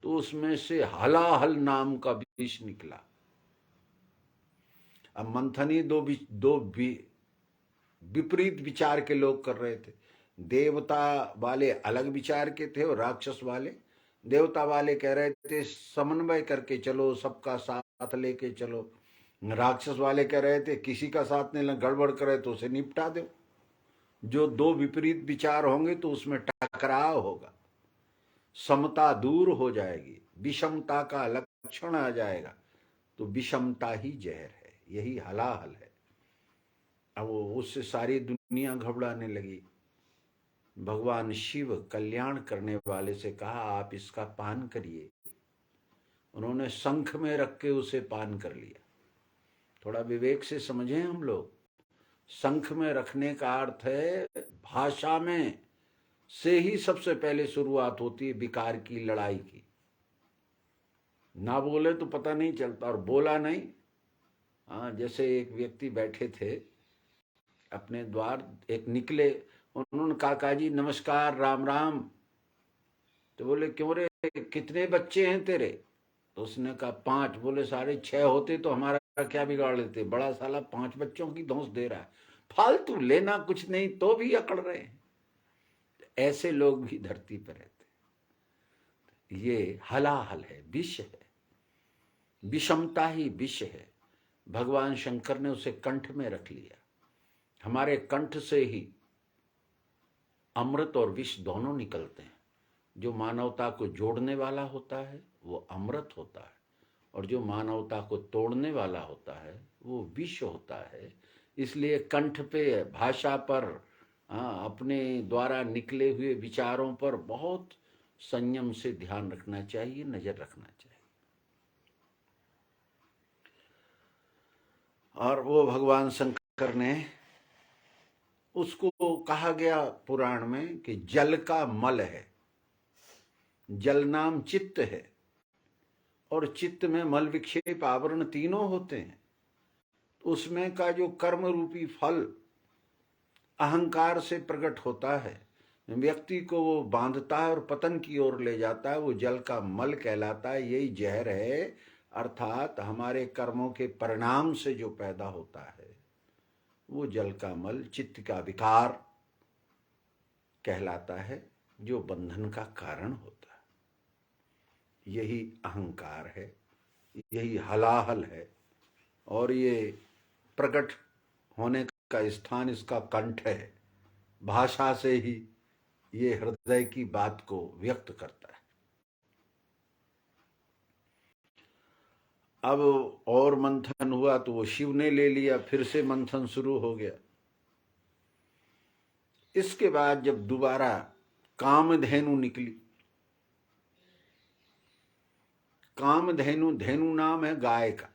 तो उसमें से हलाहल नाम का विष निकला। अब मंथनी दो विपरीत विचार के लोग कर रहे थे। देवता वाले अलग विचार के थे और राक्षस वाले, देवता वाले कह रहे थे समन्वय करके चलो, सबका साथ लेके चलो। राक्षस वाले कह रहे थे किसी का साथ नहीं, गड़बड़ करे तो उसे निपटा दो। जो दो विपरीत विचार होंगे तो उसमें टकराव होगा, समता दूर हो जाएगी, विषमता का लक्षण आ जाएगा। तो विषमता ही जहर है, यही हलाहल है। अब उससे सारी दुनिया घबराने लगी। भगवान शिव कल्याण करने वाले से कहा आप इसका पान करिए। उन्होंने शंख में रख के उसे पान कर लिया। थोड़ा विवेक से समझें हम लोग। शंख में रखने का अर्थ है भाषा में से ही सबसे पहले शुरुआत होती है विकार की, लड़ाई की। ना बोले तो पता नहीं चलता, और बोला नहीं। हाँ, जैसे एक व्यक्ति बैठे थे अपने द्वार, एक निकले, उन्होंने काका जी नमस्कार, राम राम। तो बोले क्यों रे, कितने बच्चे हैं तेरे? तो उसने कहा 5। बोले साढ़े 6 होते तो हमारा क्या बिगाड़ लेते, बड़ा साला 5 बच्चों की धौंस दे रहा है, फालतू, लेना कुछ नहीं तो भी अकड़ रहे हैं। ऐसे लोग भी धरती पर रहते। ये हलाहल है, विष है, विषमता ही विष है। भगवान शंकर ने उसे कंठ में रख लिया। हमारे कंठ से ही अमृत और विष दोनों निकलते हैं। जो मानवता को जोड़ने वाला होता है वो अमृत होता है, और जो मानवता को तोड़ने वाला होता है वो विष होता है। इसलिए कंठ पे, भाषा पर, अपने द्वारा निकले हुए विचारों पर बहुत संयम से ध्यान रखना चाहिए, नजर रखना चाहिए। और वो भगवान शंकर ने, उसको कहा गया पुराण में कि जल का मल है। जल नाम चित्त है, और चित्त में मल विक्षेप आवरण तीनों होते हैं। उसमें का जो कर्म रूपी फल अहंकार से प्रकट होता है, व्यक्ति को वो बांधता है और पतन की ओर ले जाता है, वो जल का मल कहलाता है। यही जहर है, अर्थात हमारे कर्मों के परिणाम से जो पैदा होता है वो जल का मल, चित्त का विकार कहलाता है, जो बंधन का कारण होता है। यही अहंकार है, यही हलाहल है, और ये प्रकट होने का स्थान इसका कंठ है। भाषा से ही ये हृदय की बात को व्यक्त करता है। अब और मंथन हुआ तो वो शिव ने ले लिया, फिर से मंथन शुरू हो गया। इसके बाद जब दोबारा कामधेनु निकली, कामधेनु, धेनु नाम है गाय का,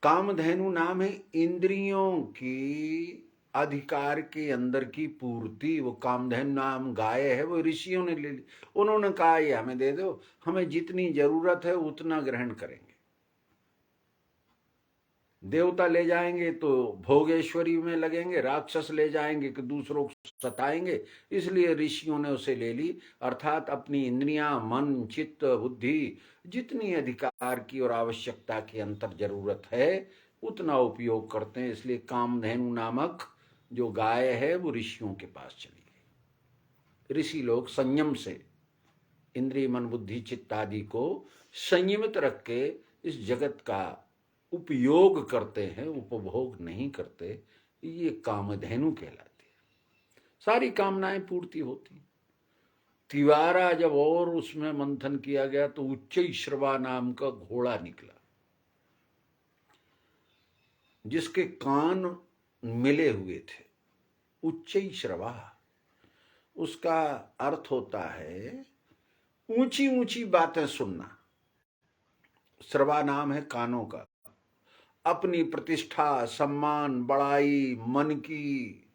कामधेनु नाम है इंद्रियों की अधिकार के अंदर की पूर्ति। वो कामधेनु नाम गाय है, वो ऋषियों ने ले ली। उन्होंने कहा ये हमें दे दो, हमें जितनी जरूरत है उतना ग्रहण करेंगे। देवता ले जाएंगे तो भोगेश्वरी में लगेंगे, राक्षस ले जाएंगे कि दूसरों को सताएंगे, इसलिए ऋषियों ने उसे ले ली। अर्थात अपनी इंद्रियां, मन, चित्त, बुद्धि, जितनी अधिकार की और आवश्यकता की अंतर जरूरत है उतना उपयोग करते हैं। इसलिए कामधेनु नामक जो गाय है वो ऋषियों के पास चली गई। ऋषि लोग संयम से इंद्रिय, मन, बुद्धि, चित्त आदि को संयमित रख के इस जगत का उपयोग करते हैं, उपभोग नहीं करते। ये कामधेनु कहलाती है। सारी कामनाएं पूर्ति होती। तिवारा जब और उसमें मंथन किया गया तो उच्चैश्रवा नाम का घोड़ा निकला, जिसके कान मिले हुए थे। उच्चैश्रवा, उसका अर्थ होता है ऊंची ऊंची बातें सुनना। श्रवा नाम है कानों का। अपनी प्रतिष्ठा, सम्मान, बड़ाई, मन की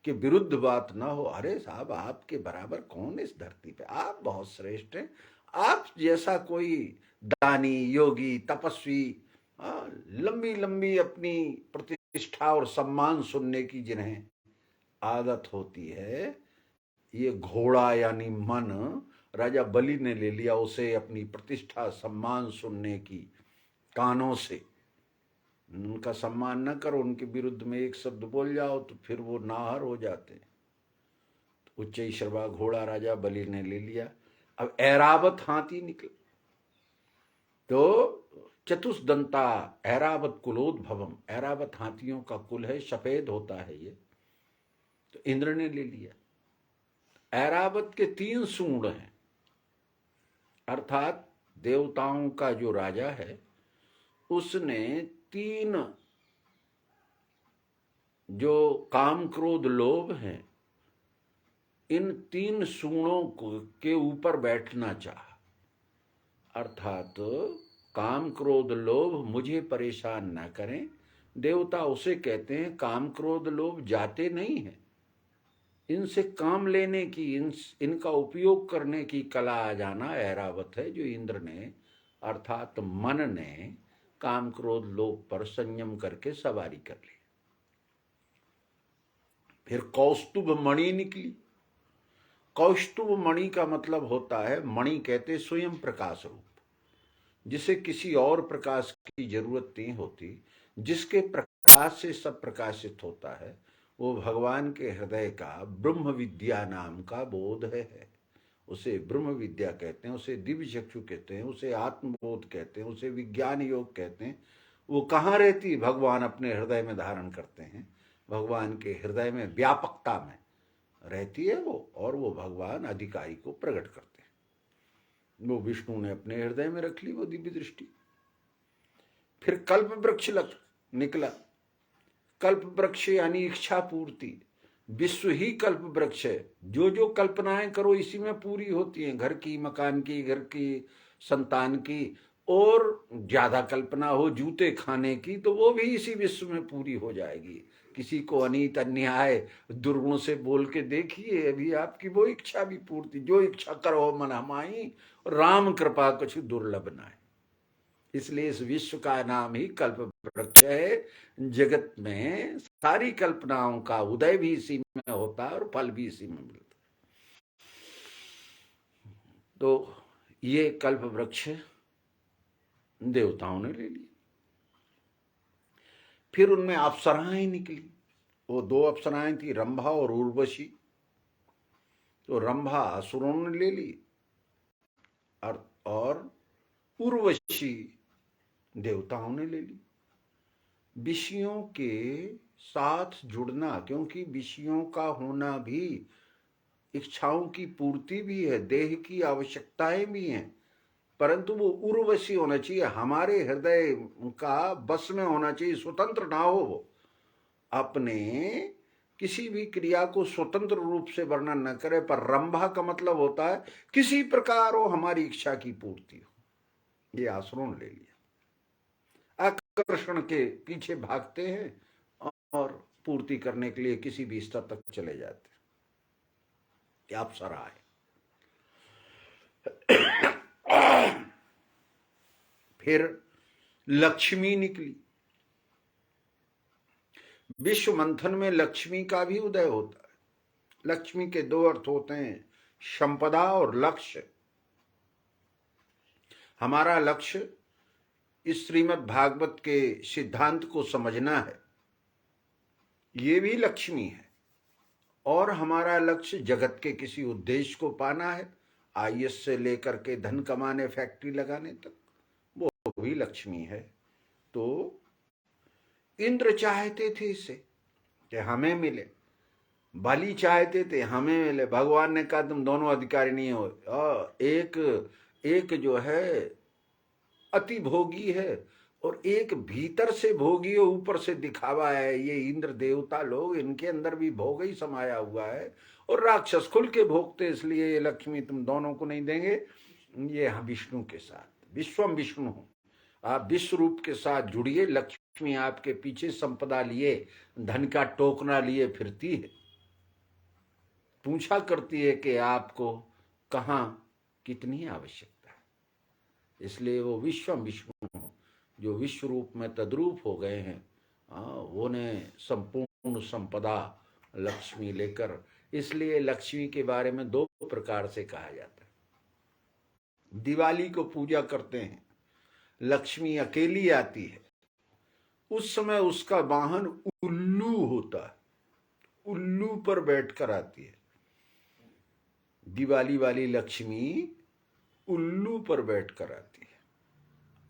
के विरुद्ध बात ना हो। अरे साहब, आपके बराबर कौन इस धरती पे, आप बहुत श्रेष्ठ हैं, आप जैसा कोई दानी, योगी, तपस्वी, लंबी लंबी अपनी प्रतिष्ठा और सम्मान सुनने की जिन्हें आदत होती है, ये घोड़ा यानी मन राजा बलि ने ले लिया उसे अपनी प्रतिष्ठा, सम्मान सुनने की कानों से। उनका सम्मान न करो, उनके विरुद्ध में एक शब्द बोल जाओ तो फिर वो नाहर हो जाते हैं। तो उच्चैश्रवा घोड़ा राजा बलि ने ले लिया। अब ऐरावत हाथी निकला, तो चतुष्दंता ऐरावत कुलोद्भवम, ऐरावत हाथियों का कुल है, सफेद होता है ये। तो इंद्र ने ले लिया। ऐरावत के 3 सूंड हैं, अर्थात देवताओं का जो राजा है उसने 3 जो काम, क्रोध, लोभ हैं इन 3 सूणों के ऊपर बैठना चाहा, अर्थात काम क्रोध लोभ मुझे परेशान ना करें। देवता उसे कहते हैं काम क्रोध लोभ जाते नहीं हैं, इनसे काम लेने की, इनका उपयोग करने की कला आ जाना ऐरावत है, जो इंद्र ने अर्थात मन ने काम क्रोध लोभ पर संयम करके सवारी कर ली। फिर कौस्तुभ मणि निकली। कौस्तुभ मणि का मतलब होता है, मणि कहते स्वयं प्रकाश रूप, जिसे किसी और प्रकाश की जरूरत नहीं होती, जिसके प्रकाश से सब प्रकाशित होता है, वो भगवान के हृदय का ब्रह्म विद्या नाम का बोध है। उसे ब्रह्म विद्या कहते हैं, उसे दिव्य चक्षु कहते हैं, उसे आत्मबोध कहते हैं, उसे विज्ञान योग कहते हैं। वो कहाँ रहती? भगवान अपने हृदय में धारण करते हैं, भगवान के हृदय में व्यापकता में रहती है वो, और वो भगवान अधिकारी को प्रकट करते हैं। वो विष्णु ने अपने हृदय में रख ली वो दिव्य दृष्टि। फिर कल्प वृक्ष निकला। कल्प वृक्ष यानी इच्छा पूर्ति। विश्व ही कल्प वृक्ष है। जो जो कल्पनाएं करो इसी में पूरी होती हैं, घर की, मकान की, घर की, संतान की, और ज्यादा कल्पना हो जूते खाने की तो वो भी इसी विश्व में पूरी हो जाएगी। किसी को अनीत अन्याय दुर्गुण से बोल के देखिए, अभी आपकी वो इच्छा भी पूर्ति। जो इच्छा करो मन हमाई, राम कृपा कुछ दुर्लभ नाय। इसलिए इस विश्व का नाम ही कल्प वृक्ष है। जगत में सारी कल्पनाओं का उदय भी इसी में होता है और फल भी इसी में मिलता है। तो ये कल्प वृक्ष देवताओं ने ले लिया। फिर उनमें अप्सराएं निकली। वो 2 अप्सराएं थी, रंभा और उर्वशी। तो रंभा असुरों ने ले ली और उर्वशी देवताओं ने ले ली। विषयों के साथ जुड़ना, क्योंकि विषयों का होना भी इच्छाओं की पूर्ति भी है, देह की आवश्यकताएं भी हैं, परंतु वो उर्वशी होना चाहिए, हमारे हृदय का बस में होना चाहिए, स्वतंत्र ना हो। वो अपने किसी भी क्रिया को स्वतंत्र रूप से वर्णन न करे। पर रंभा का मतलब होता है किसी प्रकार हो हमारी इच्छा की पूर्ति हो। ये आसुरों ने ले लिया। आकर्षण के पीछे भागते हैं और पूर्ति करने के लिए किसी भी स्तर तक चले जाते हैं। ये अप्सरा है। फिर लक्ष्मी निकली। विश्व मंथन में लक्ष्मी का भी उदय होता है। लक्ष्मी के 2 अर्थ होते हैं, संपदा और लक्ष्य। हमारा लक्ष्य इस श्रीमद् भागवत के सिद्धांत को समझना है, ये भी लक्ष्मी है। और हमारा लक्ष्य जगत के किसी उद्देश्य को पाना है, आईएएस से लेकर के धन कमाने, फैक्ट्री लगाने तक, वो भी लक्ष्मी है। तो इंद्र चाहते थे इसे कि हमें मिले, बलि चाहते थे हमें मिले। भगवान ने कहा तुम दोनों अधिकारी नहीं हो। एक जो है अति भोगी है और एक भीतर से भोगी है, ऊपर से दिखावा है। ये इंद्र देवता लोग, इनके अंदर भी भोग ही समाया हुआ है, और राक्षस खुल के भोगते, इसलिए ये लक्ष्मी तुम दोनों को नहीं देंगे। ये विष्णु के साथ, विश्वम विष्णु हो, आप विश्व रूप के साथ जुड़िए। लक्ष्मी आपके पीछे संपदा लिए, धन का टोकना लिए फिरती है, पूछा करती है कि आपको कहाँ कितनी आवश्यकता है। इसलिए वो विश्वम विष्णु जो विश्व रूप में तद्रूप हो गए हैं, वो ने संपूर्ण संपदा लक्ष्मी लेकर। इसलिए लक्ष्मी के बारे में 2 प्रकार से कहा जाता है। दिवाली को पूजा करते हैं, लक्ष्मी अकेली आती है, उस समय उसका वाहन उल्लू होता है, उल्लू पर बैठकर आती है। दिवाली वाली लक्ष्मी उल्लू पर बैठकर आती है।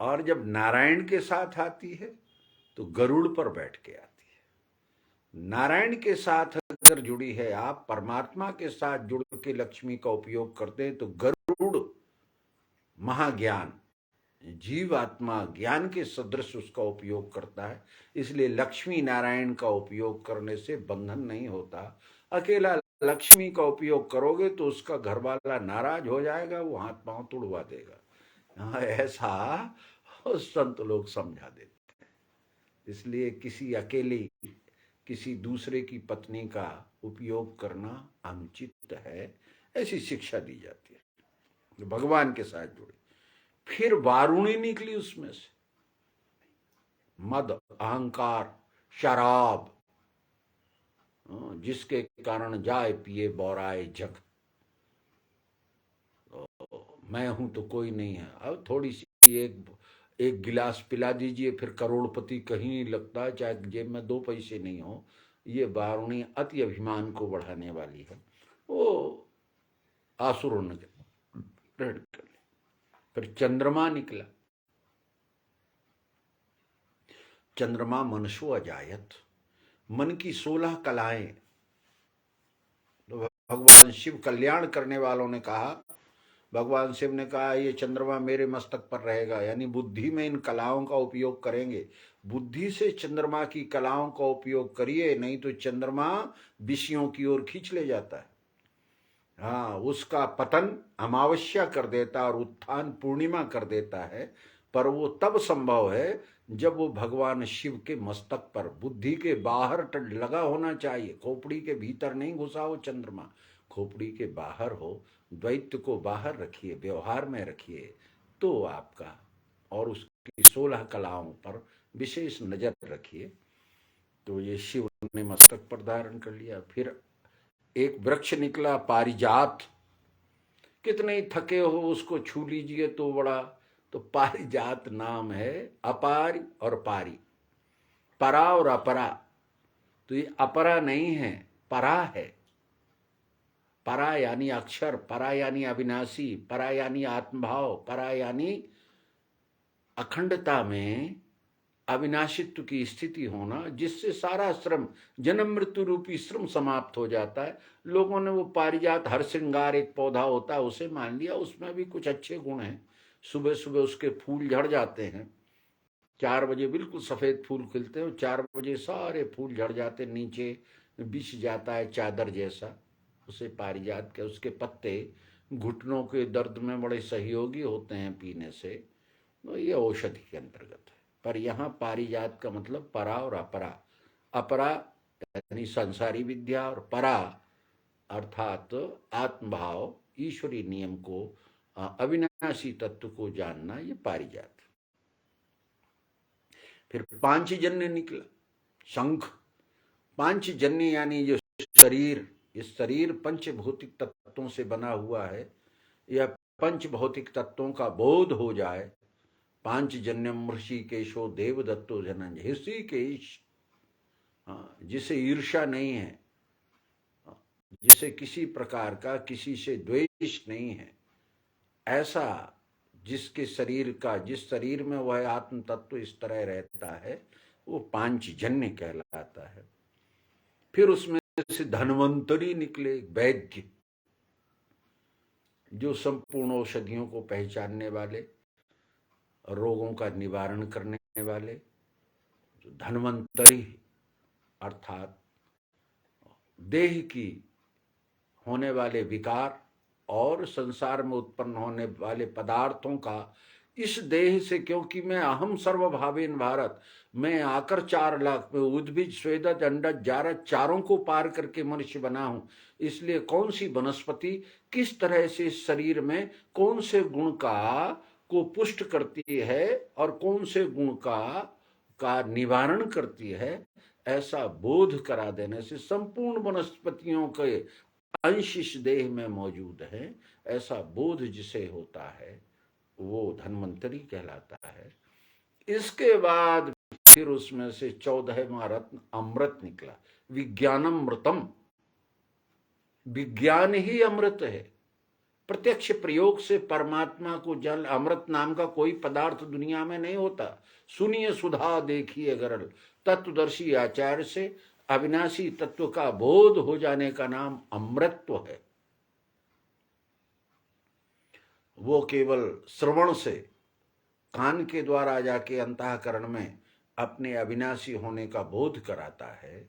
और जब नारायण के साथ आती है तो गरुड़ पर बैठ के आती है। नारायण के साथ अगर जुड़ी है आप, परमात्मा के साथ जुड़ के लक्ष्मी का उपयोग करते हैं, तो गरुड़ महाज्ञान, जीवात्मा ज्ञान के सदृश उसका उपयोग करता है। इसलिए लक्ष्मी नारायण का उपयोग करने से बंधन नहीं होता। अकेला लक्ष्मी का उपयोग करोगे तो उसका घर वाला नाराज हो जाएगा, वो हाथ पांव तोड़वा देगा। हाँ, ऐसा संत लोग समझा देते हैं। इसलिए किसी दूसरे की पत्नी का उपयोग करना अनुचित है, ऐसी शिक्षा दी जाती है जो भगवान के साथ जुड़े। फिर वारुणी निकली उसमें से, मद, अहंकार, शराब, जिसके कारण जाए पिए बौराए जग। मैं हूं तो कोई नहीं है। अब थोड़ी सी एक गिलास पिला दीजिए, फिर करोड़पति कहीं नहीं लगता है, चाहे जेब में 2 पैसे नहीं हो। ये वारुणी अति अभिमान को बढ़ाने वाली है। वो आसुरों ने ग्रहण कर लिया। फिर चंद्रमा निकला। चंद्रमा मनसो अजायत, मन की 16 कलाएं। तो भगवान शिव कल्याण करने वालों ने कहा, भगवान शिव ने कहा ये चंद्रमा मेरे मस्तक पर रहेगा, यानी बुद्धि में इन कलाओं का उपयोग करेंगे। बुद्धि से चंद्रमा की कलाओं का उपयोग करिए, नहीं तो चंद्रमा विषयों की ओर खींच ले जाता है। हाँ, उसका पतन अमावस्या कर देता और उत्थान पूर्णिमा कर देता है। पर वो तब संभव है जब वो भगवान शिव के मस्तक पर, बुद्धि के बाहर लगा होना चाहिए, खोपड़ी के भीतर नहीं घुसा हो चंद्रमा, खोपड़ी के बाहर हो। द्वैत को बाहर रखिए, व्यवहार में रखिए, तो आपका, और उसकी 16 कलाओं पर विशेष नजर रखिए। तो ये शिव ने मस्तक पर धारण कर लिया। फिर एक वृक्ष निकला, पारिजात। कितने ही थके हो उसको छू लीजिए तो बड़ा, तो पारिजात नाम है। अपारी और पारी, परा और अपरा। तो ये अपरा नहीं है, परा है। परा यानी अक्षर, परा यानी अविनाशी, परा यानी आत्मभाव, परा यानी अखंडता में अविनाशित्व की स्थिति होना, जिससे सारा श्रम, जन्म मृत्यु रूपी श्रम समाप्त हो जाता है। लोगों ने वो पारिजात, हर श्रृंगार एक पौधा होता है, उसे मान लिया। उसमें भी कुछ अच्छे गुण हैं। सुबह सुबह उसके फूल झड़ जाते हैं। 4 बजे बिल्कुल सफेद फूल खिलते हैं, 4 बजे सारे फूल झड़ जाते, नीचे बिछ जाता है चादर जैसा, उसे पारिजात के। उसके पत्ते घुटनों के दर्द में बड़े सहयोगी होते हैं पीने से। तो ये औषधि के अंतर्गत है। पर यहाँ पारिजात का मतलब परा और अपरा। अपरा यानी संसारी विद्या, और परा अर्थात आत्मभाव, ईश्वरी नियम को, अविनाशी तत्व को जानना, ये पारिजात। फिर पांचजन्य निकला, शंख। पांचजन्य यानी जो शरीर, इस शरीर पंच भौतिक तत्वों से बना हुआ है। यह पंच भौतिक तत्वों का बोध हो जाए। पांचजन्यम ऋषिकेशो देवदत्तो जनंज। ऋषिकेश, जिसे ईर्ष्या नहीं है, जिसे किसी प्रकार का किसी से द्वेष नहीं है, ऐसा जिसके शरीर का, जिस शरीर में वह आत्म तत्व इस तरह रहता है, वो पांचजन्य कहलाता है। फिर उसमें से धन्वंतरी निकले, वैद्य, जो संपूर्ण औषधियों को पहचानने वाले, रोगों का निवारण करने वाले। जो धन्वंतरी अर्थात देह की होने वाले विकार और संसार में उत्पन्न होने वाले पदार्थों का, इस देह से, क्योंकि मैं अहम सर्वभावेन भारत, मैं आकर 4 लाख में उद्भिज स्वेदज अंडज जारज चारों को पार करके मनुष्य बना हूं। इसलिए कौन सी वनस्पति किस तरह से इस शरीर में कौन से गुण को पुष्ट करती है और कौन से गुण का निवारण करती है, ऐसा बोध करा देने से संपूर्ण वनस्पतियों के अंश इस देह में मौजूद है, ऐसा बोध जिसे होता है वो धन्वंतरी कहलाता है। इसके बाद फिर उसमें से 14वां रत्न अमृत निकला, विज्ञानमृतम। विज्ञान ही अमृत है। प्रत्यक्ष प्रयोग से परमात्मा को जल, अमृत नाम का कोई पदार्थ दुनिया में नहीं होता। सुनिए सुधा देखिए गरल, तत्वदर्शी आचार्य से अविनाशी तत्व का बोध हो जाने का नाम अमृतत्व है। वो केवल श्रवण से, कान के द्वारा जाके अंतःकरण में अपने अविनाशी होने का बोध कराता है।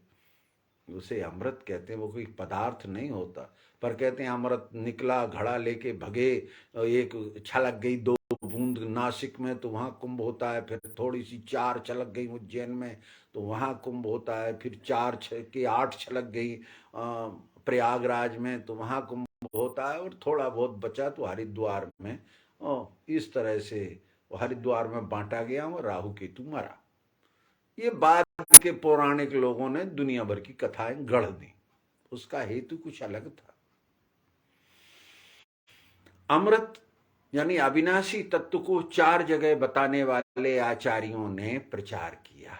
उसे अमृत कहते हैं। वो कोई पदार्थ नहीं होता, पर कहते हैं अमृत निकला घड़ा लेके भगे, एक छलक गई 2 बूंद नासिक में तो वहां कुंभ होता है, फिर थोड़ी सी 4 छलक गई उज्जैन में तो वहां कुंभ होता है, फिर 4 के 8 छलक गई प्रयागराज में तो वहां कुंभ होता है, और थोड़ा बहुत बचा तो हरिद्वार में। इस तरह से हरिद्वार में बांटा गया और राहु केतु मरा। ये बाद के पौराणिक लोगों ने दुनिया भर की कथाएं गढ़ दी, उसका हेतु कुछ अलग था। अमृत यानी अविनाशी तत्व को 4 जगह बताने वाले आचार्यों ने प्रचार किया।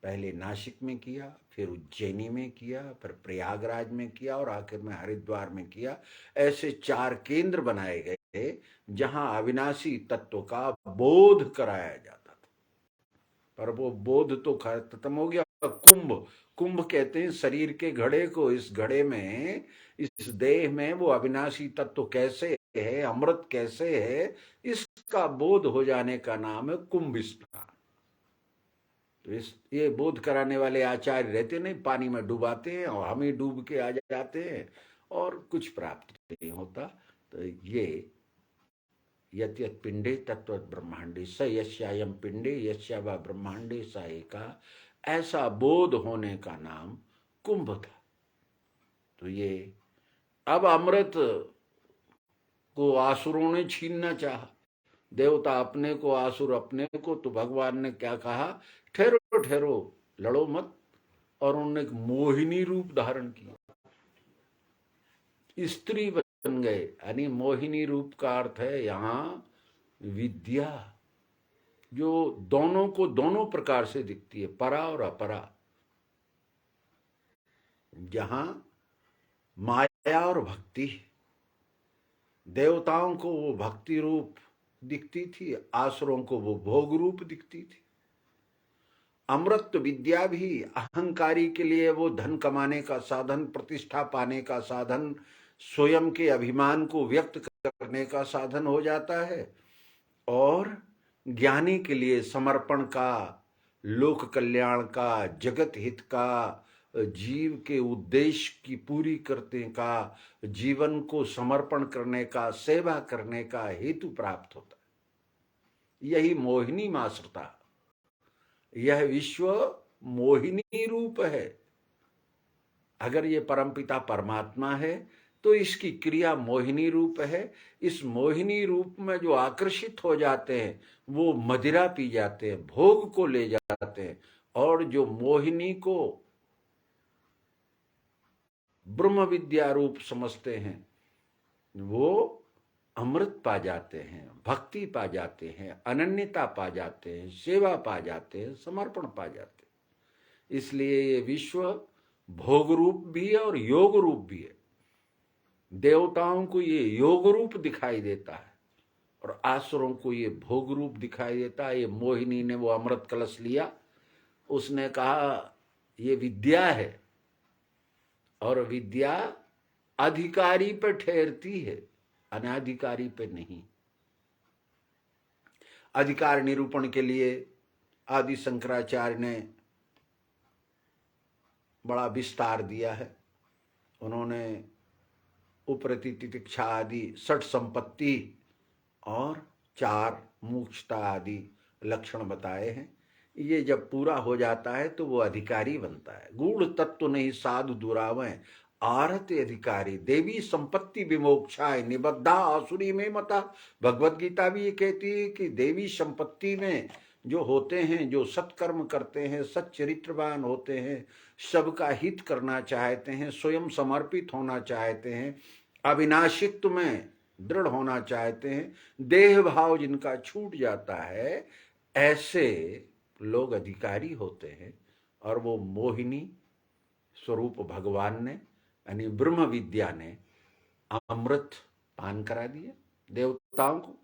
पहले नासिक में किया, फिर उज्जैनी में किया, फिर प्रयागराज में किया और आखिर में हरिद्वार में किया। ऐसे 4 केंद्र बनाए गए जहां अविनाशी तत्व का बोध कराया जाता था। पर वो बोध तो खत्म हो गया। कुंभ, कुंभ कहते हैं शरीर के घड़े को। इस घड़े में, इस देह में वो अविनाशी तत्व कैसे है, अमृत कैसे है, इसका बोध हो जाने का नाम है कुंभ स्नान। तो ये बोध कराने वाले आचार्य रहते नहीं, पानी में डुबाते हैं और हम ही डूब के आ जाते हैं और कुछ प्राप्त नहीं होता। तो ये यत् यत् पिंडे तत्व ब्रह्मांडे स यस्यायम पिंडे यस्या वा ब्रह्मांडे स एका, ऐसा बोध होने का नाम कुंभ था। तो ये अब अमृत को आसुरों ने छीनना चाहा, देवता अपने को आसुर अपने को। तो भगवान ने क्या कहा, ठहरो ठहरो, लड़ो मत। और उन्होंने एक मोहिनी रूप धारण किया, स्त्री बन गए। यानी मोहिनी रूप का अर्थ है यहां विद्या, जो दोनों को दोनों प्रकार से दिखती है, परा और अपरा। जहां माया और भक्ति, देवताओं को वो भक्ति रूप दिखती थी, आसुरों को वो भोग रूप दिखती थी। अमृत विद्या भी अहंकारी के लिए वो धन कमाने का साधन, प्रतिष्ठा पाने का साधन, स्वयं के अभिमान को व्यक्त करने का साधन हो जाता है। और ज्ञानी के लिए समर्पण का, लोक कल्याण का, जगत हित का, जीव के उद्देश्य की पूरी करने का, जीवन को समर्पण करने का, सेवा करने का हेतु प्राप्त होता है। यही मोहिनी मासुरता, यह विश्व मोहिनी रूप है। अगर ये परमपिता परमात्मा है तो इसकी क्रिया मोहिनी रूप है। इस मोहिनी रूप में जो आकर्षित हो जाते हैं वो मदिरा पी जाते हैं, भोग को ले जाते हैं, और जो मोहिनी को ब्रह्म विद्या रूप समझते हैं वो अमृत पा जाते हैं, भक्ति पा जाते हैं, अनन्यता पा जाते हैं, सेवा पा जाते हैं, समर्पण पा जाते हैं। इसलिए ये विश्व भोग रूप भी है और योग रूप भी है। देवताओं को ये योग रूप दिखाई देता है और आसुरों को ये भोग रूप दिखाई देता है। ये मोहिनी ने वो अमृत कलश लिया, उसने कहा ये विद्या है, और विद्या अधिकारी पर ठहरती है, अनाधिकारी पे नहीं। अधिकार निरूपण के लिए आदि शंकराचार्य ने बड़ा विस्तार दिया है। उन्होंने उपरति तितिक्षा आदि 6 संपत्ति और 4 मोक्षता आदि लक्षण बताए हैं। ये जब पूरा हो जाता है तो वो अधिकारी बनता है। गूढ़ तत्व नहीं साधु दुरावें, आरत अधिकारी देवी संपत्ति विमोक्षाय निबद्धा आसुरी में मता। भगवत गीता भी ये कहती है कि देवी संपत्ति में जो होते हैं, जो सत्कर्म करते हैं, सच्चरित्रवान होते हैं, सबका हित करना चाहते हैं, स्वयं समर्पित होना चाहते हैं, अविनाशित्व में दृढ़ होना चाहते हैं, देह भाव जिनका छूट जाता है, ऐसे लोग अधिकारी होते हैं। और वो मोहिनी स्वरूप भगवान ने, यानी ब्रह्म विद्या ने अमृत पान करा दिया देवताओं को,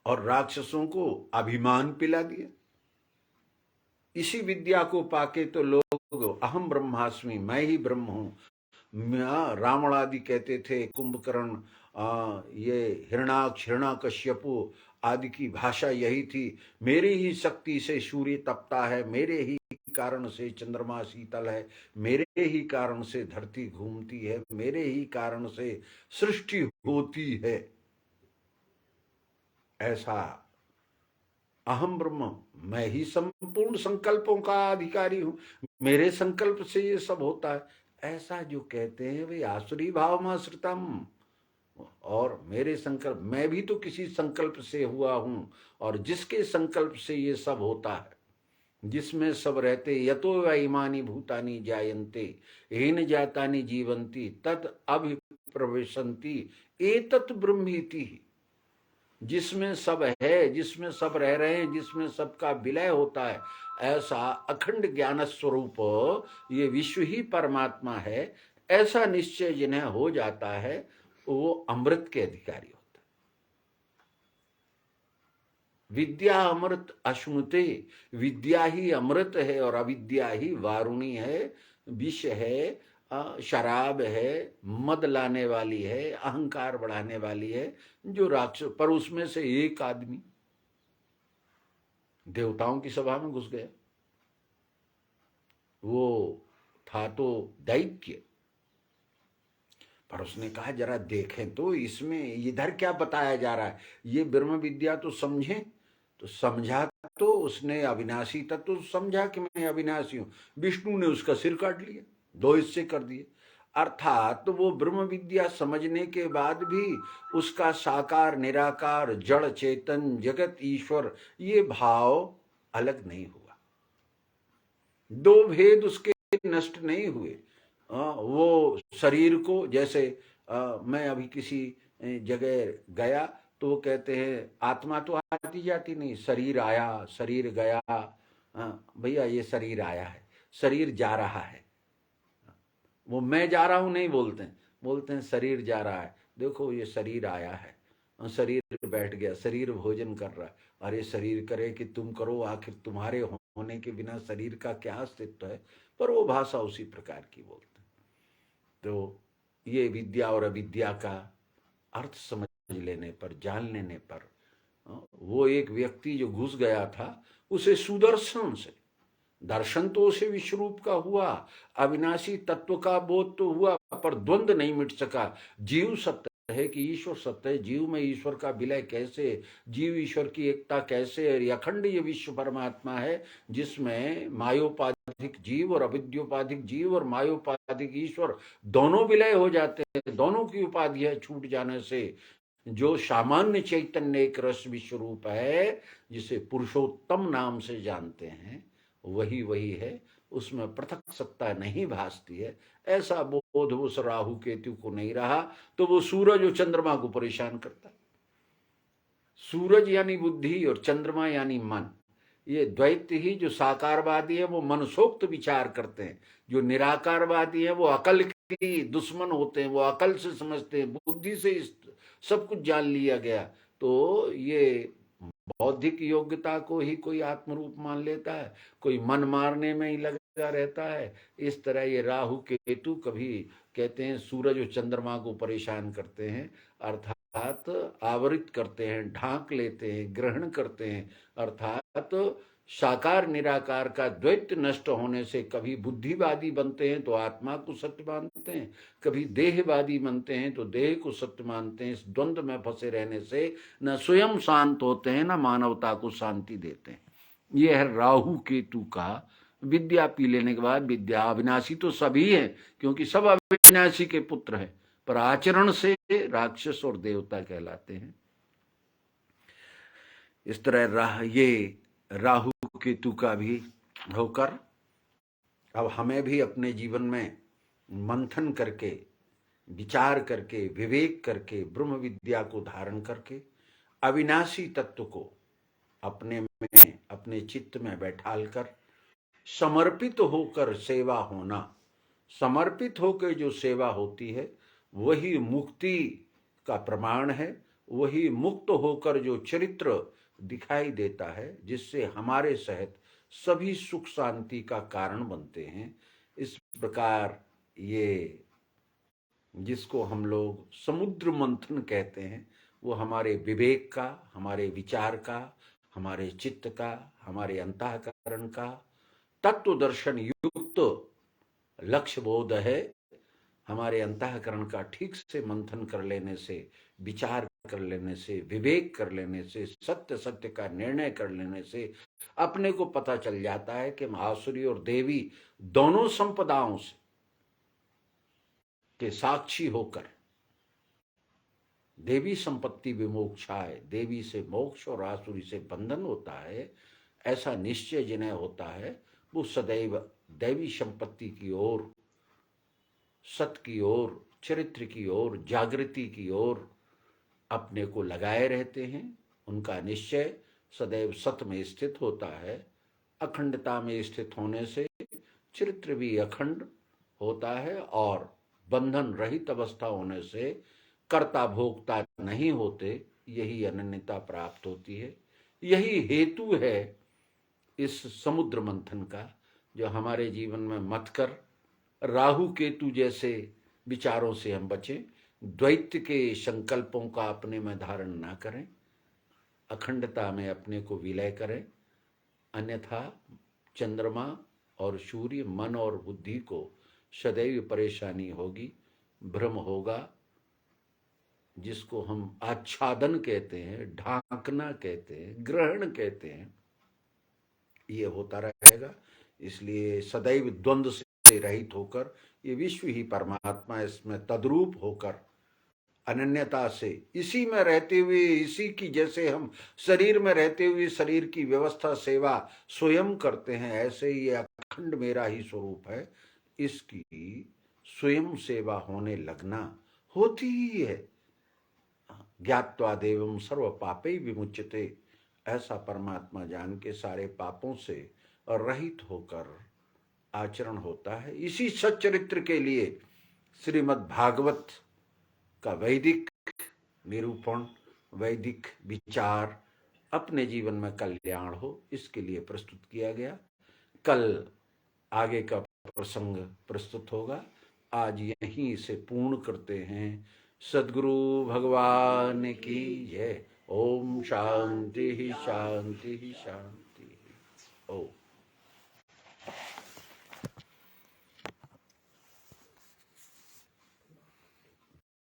और राक्षसों को अभिमान पिला दिया। इसी विद्या को पाके तो लोग अहम ब्रह्मास्मि, मैं ही ब्रह्म हूं। रावण आदि कहते थे, कुंभकर्ण, ये हिरणाक्ष, हिरणाकश्यपु आदि की भाषा यही थी, मेरी ही शक्ति से सूर्य तपता है, मेरे ही कारण से चंद्रमा शीतल है, मेरे ही कारण से धरती घूमती है, मेरे ही कारण से सृष्टि होती है, ऐसा अहम ब्रह्म, मैं ही संपूर्ण संकल्पों का अधिकारी हूं, मेरे संकल्प से ये सब होता है, ऐसा जो कहते हैं वे आसुरी भावमाश्रितम। और मेरे संकल्प, मैं भी तो किसी संकल्प से हुआ हूं, और जिसके संकल्प से ये सब होता है, जिसमें सब रहते, यतो व इमानी भूतानि जायन्ते येन जातानि जीवन्ति तत् अभिप्रवेशन्ति एतत् ब्रह्मीति। जिसमें सब है, जिसमें सब रह रहे हैं, जिसमें सबका विलय होता है, ऐसा अखंड ज्ञान स्वरूप ये विश्व ही परमात्मा है, ऐसा निश्चय जिन्हें हो जाता है वो अमृत के अधिकारी होता है। विद्या अमृत अश्नुते, विद्या ही अमृत है और अविद्या ही वारुणी है, विष है, शराब है, मद लाने वाली है, अहंकार बढ़ाने वाली है, जो राक्षस। पर उसमें से एक आदमी देवताओं की सभा में घुस गया, वो था तो दैत्य, पर उसने कहा जरा देखें तो इसमें इधर क्या बताया जा रहा है, ये ब्रह्म विद्या तो समझें। तो समझा, तो उसने अविनाशी तत्व तो समझा कि मैं अविनाशी हूं। विष्णु ने उसका सिर काट लिया, दो हिस्से कर दिए। अर्थात तो वो ब्रह्म विद्या समझने के बाद भी उसका साकार निराकार जड़ चेतन जगत ईश्वर ये भाव अलग नहीं हुआ, दो भेद उसके नष्ट नहीं हुए। वो शरीर को, जैसे मैं अभी किसी जगह गया तो वो कहते हैं आत्मा तो आती जाती नहीं, शरीर आया शरीर गया। भैया ये शरीर आया है, शरीर जा रहा है, वो मैं जा रहा हूं नहीं बोलते हैं, बोलते हैं शरीर जा रहा है। देखो ये शरीर आया है, शरीर बैठ गया, शरीर भोजन कर रहा है, अरे शरीर करे कि तुम करो, आखिर तुम्हारे होने के बिना शरीर का क्या अस्तित्व है। पर वो भाषा उसी प्रकार की बोलते हैं। तो ये विद्या और अविद्या का अर्थ समझ लेने पर, जान लेने पर, वो एक व्यक्ति जो घुस गया था उसे सुदर्शन से दर्शन तो उसे विश्वरूप का हुआ, अविनाशी तत्व का बोध तो हुआ, पर द्वंद्व नहीं मिट सका। जीव सत्य है कि ईश्वर सत्य है, जीव में ईश्वर का विलय कैसे, जीव ईश्वर की एकता कैसे, और अखंड ये विश्व परमात्मा है जिसमें मायोपाधिक जीव और अविद्योपाधिक जीव और मायोपाधिक ईश्वर दोनों विलय हो जाते हैं, दोनों की उपाधियां छूट जाने से जो सामान्य चैतन्य एक रस विश्वरूप है, जिसे पुरुषोत्तम नाम से जानते हैं, वही वही है, उसमें पृथक सत्ता नहीं भासती है। ऐसा बोध उस राहु केतु को नहीं रहा, तो वो सूरज और चंद्रमा को परेशान करता है। सूरज यानी बुद्धि और चंद्रमा यानी मन, ये द्वैत ही। जो साकारवादी है वो मनसोक्त विचार करते हैं, जो निराकारवादी है वो अकल के दुश्मन होते हैं, वो अकल से समझते हैं, बुद्धि से सब कुछ जान लिया गया। तो ये बौद्धिक योग्यता को ही कोई आत्मरूप मान लेता है, कोई मन मारने में ही लगा रहता है। इस तरह ये राहु केतु कभी कहते हैं सूरज और चंद्रमा को परेशान करते हैं, अर्थात आवृत करते हैं, ढांक लेते हैं, ग्रहण करते हैं। अर्थात साकार निराकार का द्वैत नष्ट होने से कभी बुद्धिवादी बनते हैं तो आत्मा को सत्य मानते हैं, कभी देहवादी बनते हैं तो देह को सत्य मानते हैं। इस द्वंद्व में फंसे रहने से न स्वयं शांत होते हैं, न मानवता को शांति देते हैं। यह है राहु केतु का। विद्या पी लेने के बाद, विद्या अविनाशी तो सभी है क्योंकि सब अविनाशी के पुत्र हैं, पर आचरण से राक्षस और देवता कहलाते हैं। इस तरह ये राहु केतु का भी होकर अब हमें भी अपने जीवन में मंथन करके, विचार करके, विवेक करके, ब्रह्म विद्या को धारण करके अविनाशी तत्व को अपने में, अपने चित्त में बैठाल कर समर्पित होकर सेवा होना। समर्पित होकर जो सेवा होती है वही मुक्ति का प्रमाण है, वही मुक्त होकर जो चरित्र दिखाई देता है, जिससे हमारे सहित सभी सुख शांति का कारण बनते हैं। इस प्रकार ये जिसको हम लोग समुद्र मंथन कहते हैं, वो हमारे विवेक का, हमारे विचार का, हमारे चित्त का, हमारे अंतःकरण का तत्व दर्शन युक्त लक्ष्य बोध है। हमारे अंतःकरण का ठीक से मंथन कर लेने से, विचार कर लेने से, विवेक कर लेने से, सत्य सत्य का निर्णय कर लेने से अपने को पता चल जाता है कि आसुरी और देवी दोनों संपदाओं से के साक्षी होकर देवी संपत्ति विमोक्षाय, देवी से मोक्ष और आसुरी से बंधन होता है, ऐसा निश्चय जिन्हें होता है वो सदैव दैवी संपत्ति की ओर, सत की ओर, चरित्र की ओर, जागृति की ओर अपने को लगाए रहते हैं। उनका निश्चय सदैव सत में स्थित होता है। अखंडता में स्थित होने से चरित्र भी अखंड होता है और बंधन रहित अवस्था होने से कर्ता भोक्ता नहीं होते, यही अनन्यता प्राप्त होती है। यही हेतु है इस समुद्र मंथन का, जो हमारे जीवन में मत कर राहु केतु जैसे विचारों से हम बचें, द्वैत के संकल्पों का अपने में धारण ना करें, अखंडता में अपने को विलय करें। अन्यथा चंद्रमा और सूर्य मन और बुद्धि को सदैव परेशानी होगी, भ्रम होगा, जिसको हम आच्छादन कहते हैं, ढांकना कहते हैं, ग्रहण कहते हैं, ये होता रहेगा। इसलिए सदैव द्वंद्व से रहित होकर ये विश्व ही परमात्मा, इसमें तद्रूप होकर अनन्यता से, इसी में रहते हुए, इसी की जैसे हम शरीर में रहते हुए शरीर की व्यवस्था सेवा स्वयं करते हैं, ऐसे ही अखंड मेरा ही स्वरूप है, इसकी स्वयं सेवा होने लगना होती ही है। ज्ञात्वा देवम सर्व पापै विमुच्यते, ऐसा परमात्मा जान के सारे पापों से रहित होकर आचरण होता है। इसी सच्चरित्र के लिए श्रीमद् भागवत का वैदिक निरूपण, वैदिक विचार अपने जीवन में कल्याण हो, इसके लिए प्रस्तुत किया गया। कल आगे का प्रसंग प्रस्तुत होगा। आज यहीं इसे पूर्ण करते हैं। सद्गुरु भगवान की जय। ओम शांति शांति शांति। ओम।